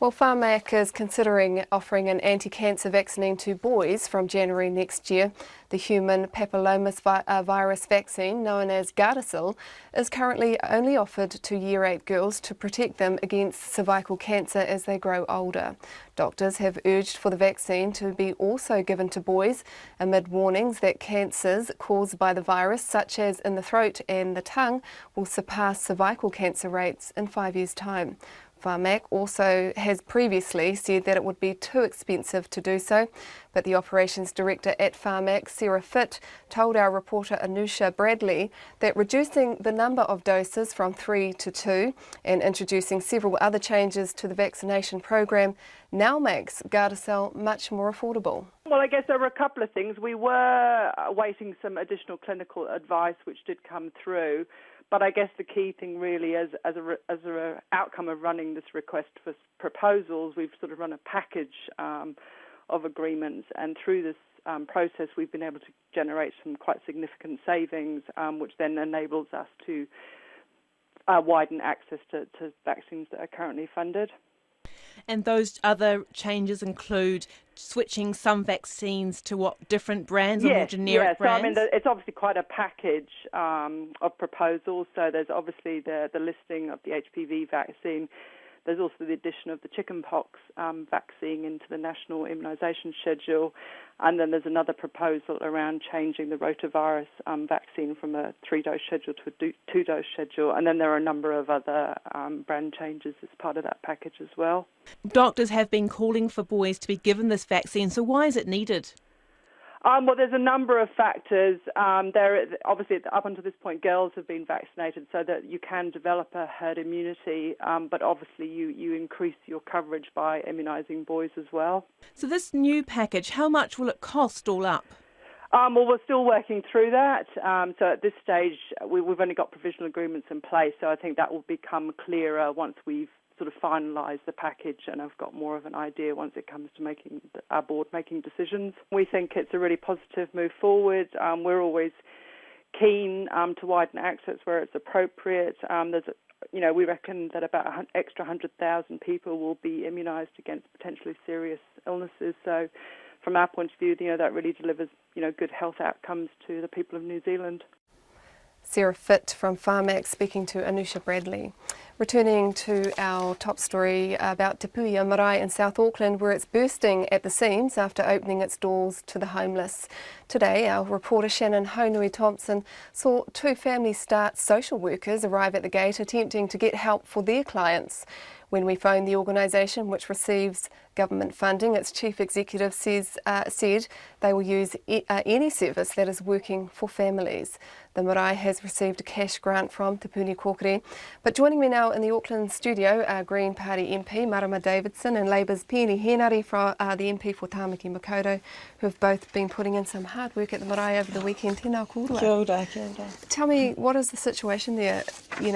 Well, Pharmac is considering offering an anti-cancer vaccine to boys from January next year. The human papillomavirus vaccine, known as Gardasil, is currently only offered to Year 8 girls to protect them against cervical cancer as they grow older. Doctors have urged for the vaccine to be also given to boys amid warnings that cancers caused by the virus, such as in the throat and the tongue, will surpass cervical cancer rates in 5 years' time. Pharmac also has previously said that it would be too expensive to do so, but the operations director at Pharmac, Sarah Fitt, told our reporter Anusha Bradley that reducing the number of doses from 3 to 2 and introducing several other changes to the vaccination program now makes Gardasil much more affordable. Well, I guess there were a couple of things. We were awaiting some additional clinical advice, which did come through. But I guess the key thing really as an outcome of running this request for proposals, we've sort of run a package of agreements, and through this process we've been able to generate some quite significant savings, which then enables us to widen access to vaccines that are currently funded. And those other changes include switching some vaccines to what, different brands or more generic brands? So I mean, it's obviously quite a package of proposals. So there's obviously the listing of the HPV vaccine. There's also the addition of the chickenpox vaccine into the national immunisation schedule. And then there's another proposal around changing the rotavirus vaccine from a 3-dose schedule to a 2-dose schedule. And then there are a number of other brand changes as part of that package as well. Doctors have been calling for boys to be given this vaccine, so why is it needed? Well, there's a number of factors. Obviously, up until this point, girls have been vaccinated so that you can develop a herd immunity, but obviously you increase your coverage by immunising boys as well. So this new package, how much will it cost all up? Well, we're still working through that. So at this stage, we've only got provisional agreements in place, so I think that will become clearer once we've sort of finalise the package, and I've got more of an idea once it comes to our board making decisions. We think it's a really positive move forward. We're always keen to widen access where it's appropriate. We reckon that about an extra 100,000 people will be immunised against potentially serious illnesses. So from our point of view, that really delivers, good health outcomes to the people of New Zealand. Sarah Fitt from Pharmac speaking to Anusha Bradley. Returning to our top story about Te Puia Marae in South Auckland, where it's bursting at the seams after opening its doors to the homeless. Today, our reporter Shannon Haunui-Thompson saw 2 Family Start social workers arrive at the gate attempting to get help for their clients. When we phoned the organisation, which receives government funding, its chief executive said they will use any service that is working for families. The marae has received a cash grant from Te Puni Kōkiri. But joining me now in the Auckland studio are Green Party MP Marama Davidson and Labour's Peeni Henare from the MP for Tāmaki Makaurau, who have both been putting in some hard work at the marae over the weekend. Tēnā kōrua. Kia ora, kia ora. Tell me, what is the situation there? You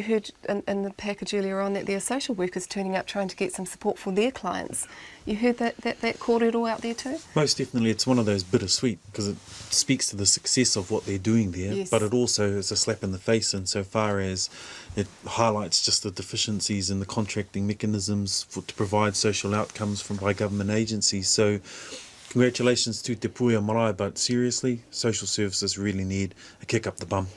heard in the package earlier on that there are social workers turning up trying to get some support for their clients. You heard that kōrero out there too? Most definitely. It's one of those bittersweet because it speaks to the success of what they're doing there, yes. But it also is a slap in the face insofar as it highlights just the deficiencies in the contracting mechanisms to provide social outcomes by government agencies. So congratulations to Te Puia Marae, but seriously, social services really need a kick up the bum.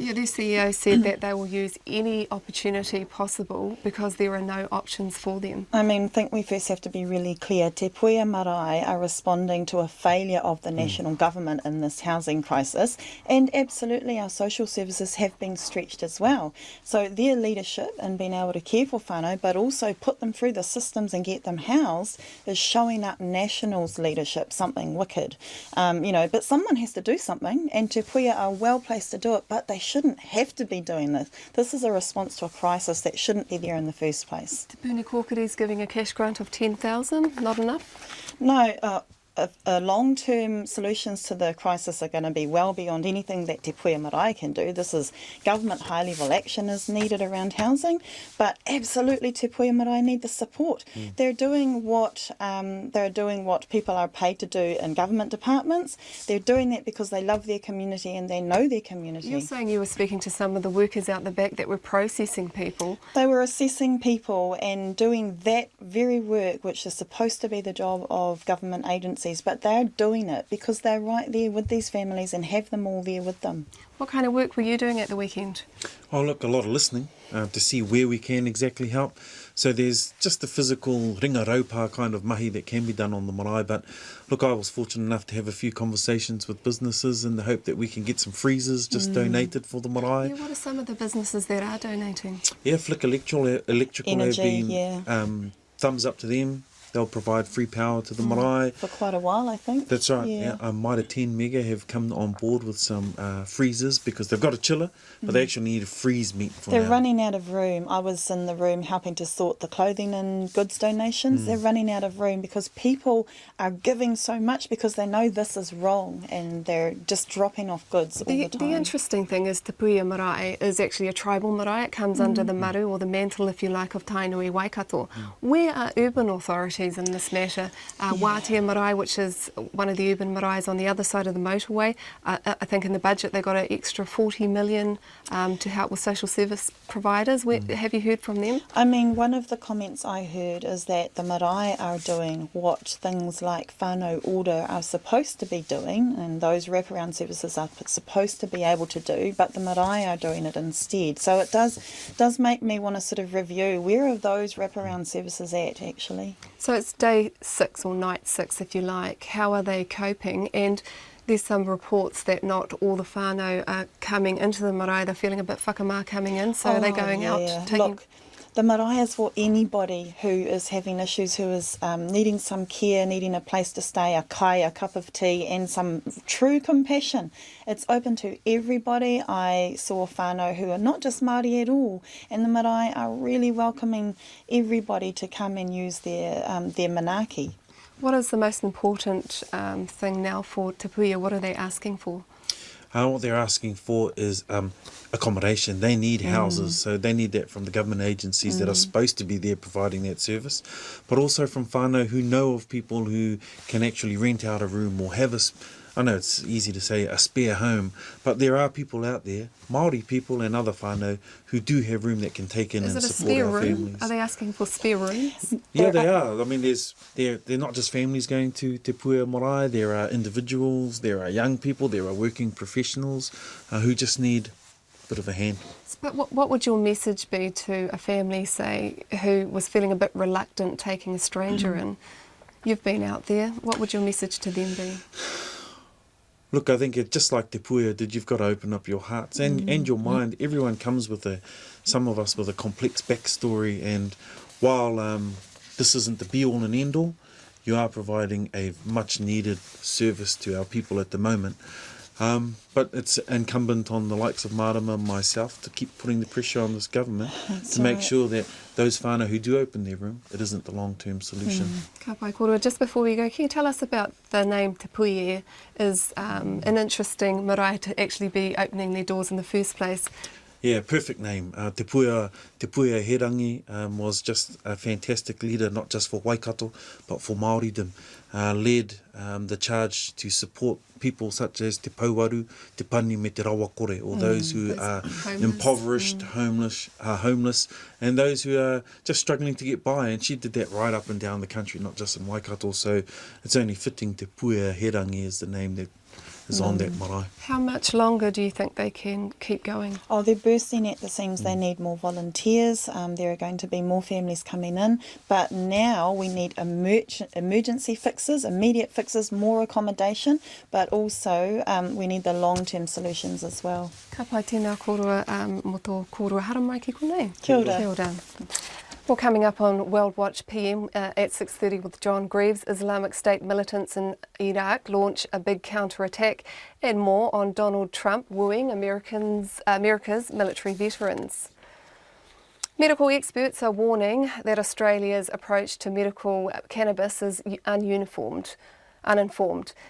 Yeah, the CEO said that they will use any opportunity possible because there are no options for them. I mean, I think we first have to be really clear. Te Puea Marae are responding to a failure of the national government in this housing crisis, and absolutely our social services have been stretched as well. So their leadership and being able to care for whānau, but also put them through the systems and get them housed, is showing up National's leadership something wicked. But someone has to do something, and Te Puea are well placed to do it, but they shouldn't have to be doing this. This is a response to a crisis that shouldn't be there in the first place. Te Puni Kōkiri's giving a cash grant of 10,000, not enough? No, long-term solutions to the crisis are going to be well beyond anything that Te Puea Marae can do. This is government high-level action is needed around housing, but absolutely Te Puea Marae need the support. They're doing what people are paid to do in government departments. They're doing that because they love their community and they know their community. You're saying you were speaking to some of the workers out the back that were processing people. They were assessing people and doing that very work, which is supposed to be the job of government agencies, but they're doing it because they're right there with these families and have them all there with them. What kind of work were you doing at the weekend? Oh, look, a lot of listening to see where we can exactly help. So there's just the physical ringa raupā kind of mahi that can be done on the marae, but look, I was fortunate enough to have a few conversations with businesses in the hope that we can get some freezers just donated for the marae. Yeah, what are some of the businesses that are donating? Yeah, Flick Electrical Energy, have been thumbs up to them. They'll provide free power to the marae. For quite a while, I think. That's right, yeah. Mitre 10 Mega have come on board with some freezers because they've got a chiller, but they actually need to freeze meat for They're now. running out of room. I was in the room helping to sort the clothing and goods donations. They're running out of room because people are giving so much because they know this is wrong and they're just dropping off goods all the time. The interesting thing is Te Puea Marae is actually a tribal marae. It comes under the maru or the mantle, if you like, of Tainui Waikato. Where are urban authorities in this matter? Wātea Marae, which is one of the urban maraes on the other side of the motorway, I think in the budget they got an extra 40 million to help with social service providers. Have you heard from them? I mean, one of the comments I heard is that the marae are doing what things like whānau order are supposed to be doing, and those wraparound services are supposed to be able to do, but the marae are doing it instead. So it does make me want to sort of review where are those wraparound services at, actually. So it's day 6 or night 6, if you like. How are they coping? And there's some reports that not all the whānau are coming into the marae. They're feeling a bit whakamā coming in, so are they going out taking... Look, the marae is for anybody who is having issues, who is needing some care, needing a place to stay, a kai, a cup of tea, and some true compassion. It's open to everybody. I saw whānau who are not just Māori at all, and the marae are really welcoming everybody to come and use their manaaki. What is the most important thing now for Te Puea? What are they asking for? What they're asking for is accommodation. They need houses, so they need that from the government agencies that are supposed to be there providing that service, but also from whānau who know of people who can actually rent out a room or have I know it's easy to say a spare home, but there are people out there, Māori people and other whānau, who do have room that can take in and support our families. Are they asking for spare rooms? Yeah, they are. I mean, they're not just families going to Te Puea Marae. There are individuals, there are young people, there are working professionals who just need a bit of a hand. But what would your message be to a family, say, who was feeling a bit reluctant taking a stranger in? You've been out there. What would your message to them be? Look, I think just like Te Puea did, you've got to open up your hearts and your mind. Everyone comes with some of us with a complex backstory, and while this isn't the be-all and end-all, you are providing a much-needed service to our people at the moment. But it's incumbent on the likes of Marama and myself to keep putting the pressure on this government to make sure that those whānau who do open their room, it isn't the long-term solution. Ka pai korua, just before we go, can you tell us about the name Te Puea? Is an interesting marae to actually be opening their doors in the first place. Yeah, perfect name. Te Puea Herangi was just a fantastic leader, not just for Waikato, but for Māoridom. Led the charge to support people such as Te Pauaru, Te Pani me Te Rawakore, or those who are impoverished, homeless, and those who are just struggling to get by. And she did that right up and down the country, not just in Waikato. So it's only fitting Te Puea Herangi is the name that is on that marae. How much longer do you think they can keep going? Oh, they're bursting at the seams. They need more volunteers. There are going to be more families coming in. But now we need emergency fixes, immediate fixes, more accommodation, but also we need the long-term solutions as well. Ka pai tēnā korua mo tō korua haramai ki konei. Kia ora. Kia ora. Well, coming up on World Watch PM at 6:30 with John Greaves, Islamic State militants in Iraq launch a big counter-attack, and more on Donald Trump wooing America's military veterans. Medical experts are warning that Australia's approach to medical cannabis is uninformed.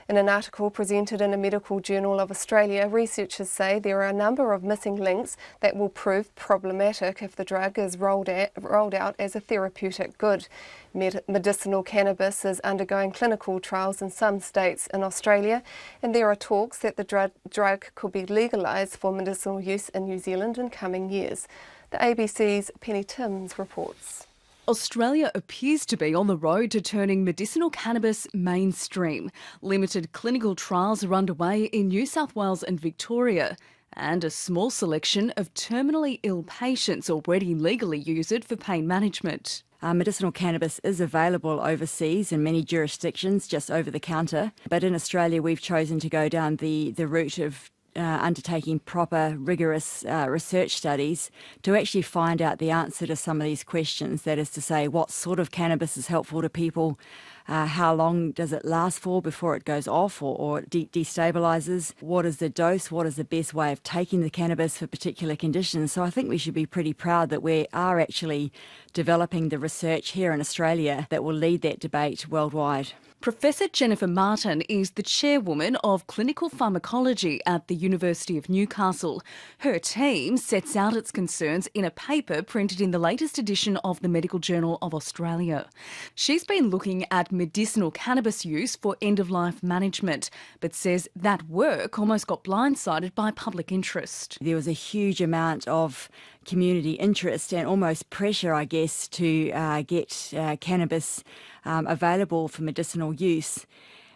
In an article presented in a medical journal of Australia, researchers say there are a number of missing links that will prove problematic if the drug is rolled out as a therapeutic good. Medicinal cannabis is undergoing clinical trials in some states in Australia, and there are talks that the drug could be legalised for medicinal use in New Zealand in coming years. The ABC's Penny Timms reports. Australia appears to be on the road to turning medicinal cannabis mainstream. Limited clinical trials are underway in New South Wales and Victoria, and a small selection of terminally ill patients already legally use it for pain management. Medicinal cannabis is available overseas in many jurisdictions, just over the counter. But in Australia, we've chosen to go down the route of undertaking proper, rigorous research studies to actually find out the answer to some of these questions. That is to say, what sort of cannabis is helpful to people, how long does it last for before it goes off or destabilises, what is the dose, what is the best way of taking the cannabis for particular conditions. So I think we should be pretty proud that we are actually developing the research here in Australia that will lead that debate worldwide. Professor Jennifer Martin is the chairwoman of clinical pharmacology at the University of Newcastle. Her team sets out its concerns in a paper printed in the latest edition of the Medical Journal of Australia. She's been looking at medicinal cannabis use for end-of-life management, but says that work almost got blindsided by public interest. There was a huge amount of community interest and almost pressure, I guess, to get cannabis available for medicinal use,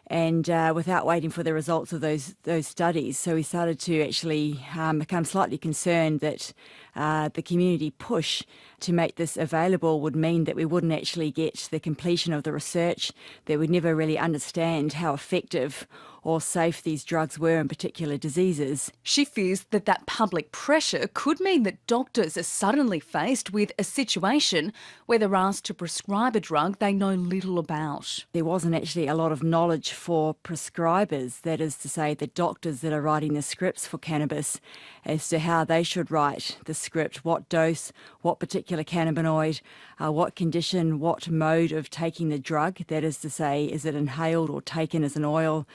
and without waiting for the results of those studies. So we started to actually become slightly concerned that the community push to make this available would mean that we wouldn't actually get the completion of the research, that we'd never really understand how effective or safe these drugs were in particular diseases. She fears that public pressure could mean that doctors are suddenly faced with a situation where they're asked to prescribe a drug they know little about. There wasn't actually a lot of knowledge for prescribers, that is to say the doctors that are writing the scripts for cannabis, as to how they should write the script, what dose, what particular cannabinoid, what condition, what mode of taking the drug, that is to say, is it inhaled or taken as an oil.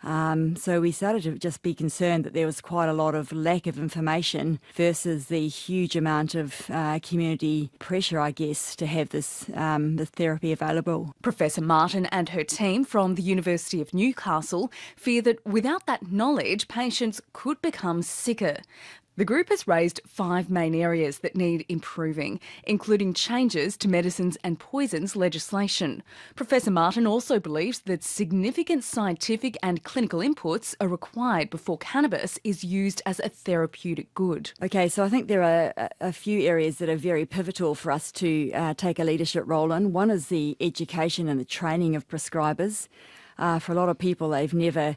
So we started to just be concerned that there was quite a lot of lack of information versus the huge amount of community pressure, I guess, to have this therapy available. Professor Martin and her team from the University of Newcastle fear that without that knowledge, patients could become sicker. The group has raised 5 main areas that need improving, including changes to medicines and poisons legislation. Professor Martin also believes that significant scientific and clinical inputs are required before cannabis is used as a therapeutic good. Okay, so I think there are a few areas that are very pivotal for us to take a leadership role in. One is the education and the training of prescribers. For a lot of people, they've never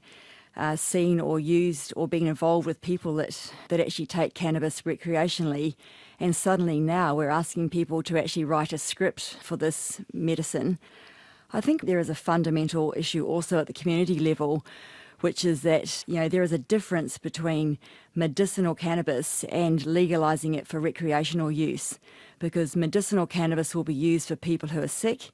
seen or used or been involved with people that actually take cannabis recreationally, and suddenly now we're asking people to actually write a script for this medicine. I think there is a fundamental issue also at the community level, which is that there is a difference between medicinal cannabis and legalising it for recreational use, because medicinal cannabis will be used for people who are sick,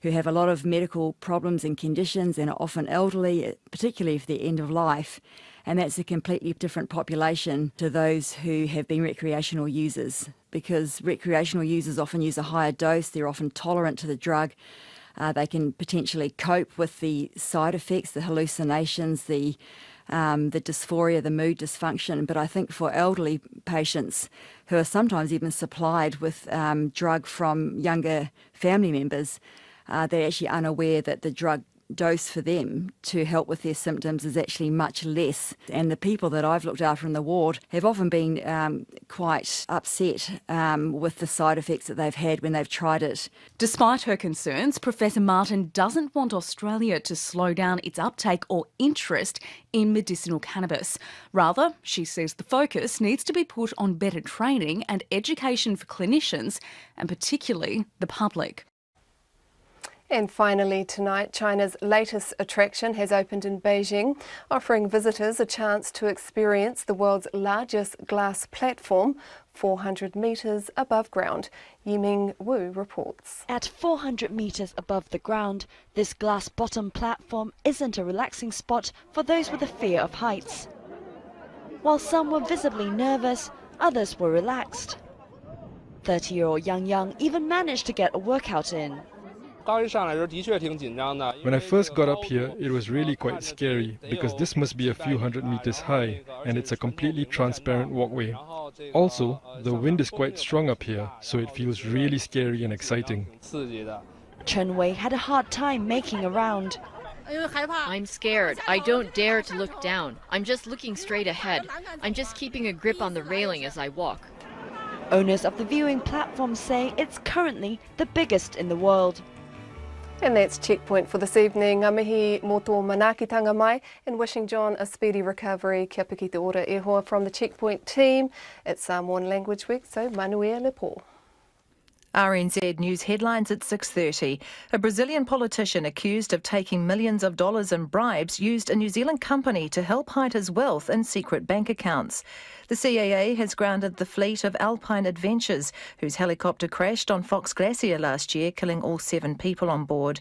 who have a lot of medical problems and conditions and are often elderly, particularly if they're end of life. And that's a completely different population to those who have been recreational users, because recreational users often use a higher dose, they're often tolerant to the drug, they can potentially cope with the side effects, the hallucinations, the dysphoria, the mood dysfunction. But I think for elderly patients who are sometimes even supplied with drug from younger family members, they're actually unaware that the drug dose for them to help with their symptoms is actually much less. And the people that I've looked after in the ward have often been quite upset with the side effects that they've had when they've tried it. Despite her concerns, Professor Martin doesn't want Australia to slow down its uptake or interest in medicinal cannabis. Rather, she says the focus needs to be put on better training and education for clinicians, and particularly the public. And finally tonight, China's latest attraction has opened in Beijing, offering visitors a chance to experience the world's largest glass platform, 400 metres above ground. Yiming Wu reports. At 400 metres above the ground, this glass bottom platform isn't a relaxing spot for those with a fear of heights. While some were visibly nervous, others were relaxed. 30-year-old Yang Yang even managed to get a workout in. When I first got up here, it was really quite scary because this must be a few hundred meters high and it's a completely transparent walkway. Also, the wind is quite strong up here, so it feels really scary and exciting. Chen Wei had a hard time making a round. I'm scared. I don't dare to look down. I'm just looking straight ahead. I'm just keeping a grip on the railing as I walk. Owners of the viewing platform say it's currently the biggest in the world. And that's Checkpoint for this evening. Ngā mihi mō tō manaakitanga mai, and wishing John a speedy recovery. Kia piki te ora e hoa from the Checkpoint team. It's Samoan Language Week, so manuia lepo. RNZ News headlines at 6:30. A Brazilian politician accused of taking millions of dollars in bribes used a New Zealand company to help hide his wealth in secret bank accounts. The CAA has grounded the fleet of Alpine Adventures, whose helicopter crashed on Fox Glacier last year, killing all 7 people on board.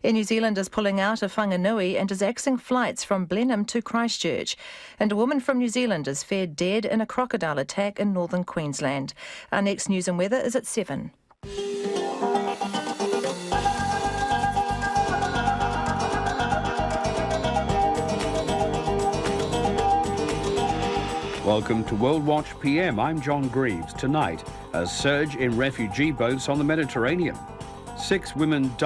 Air New Zealand is pulling out of Whanganui and is axing flights from Blenheim to Christchurch. And a woman from New Zealand is feared dead in a crocodile attack in northern Queensland. Our next news and weather is at 7. Welcome to World Watch PM. I'm John Greaves. Tonight, a surge in refugee boats on the Mediterranean. 6 women died.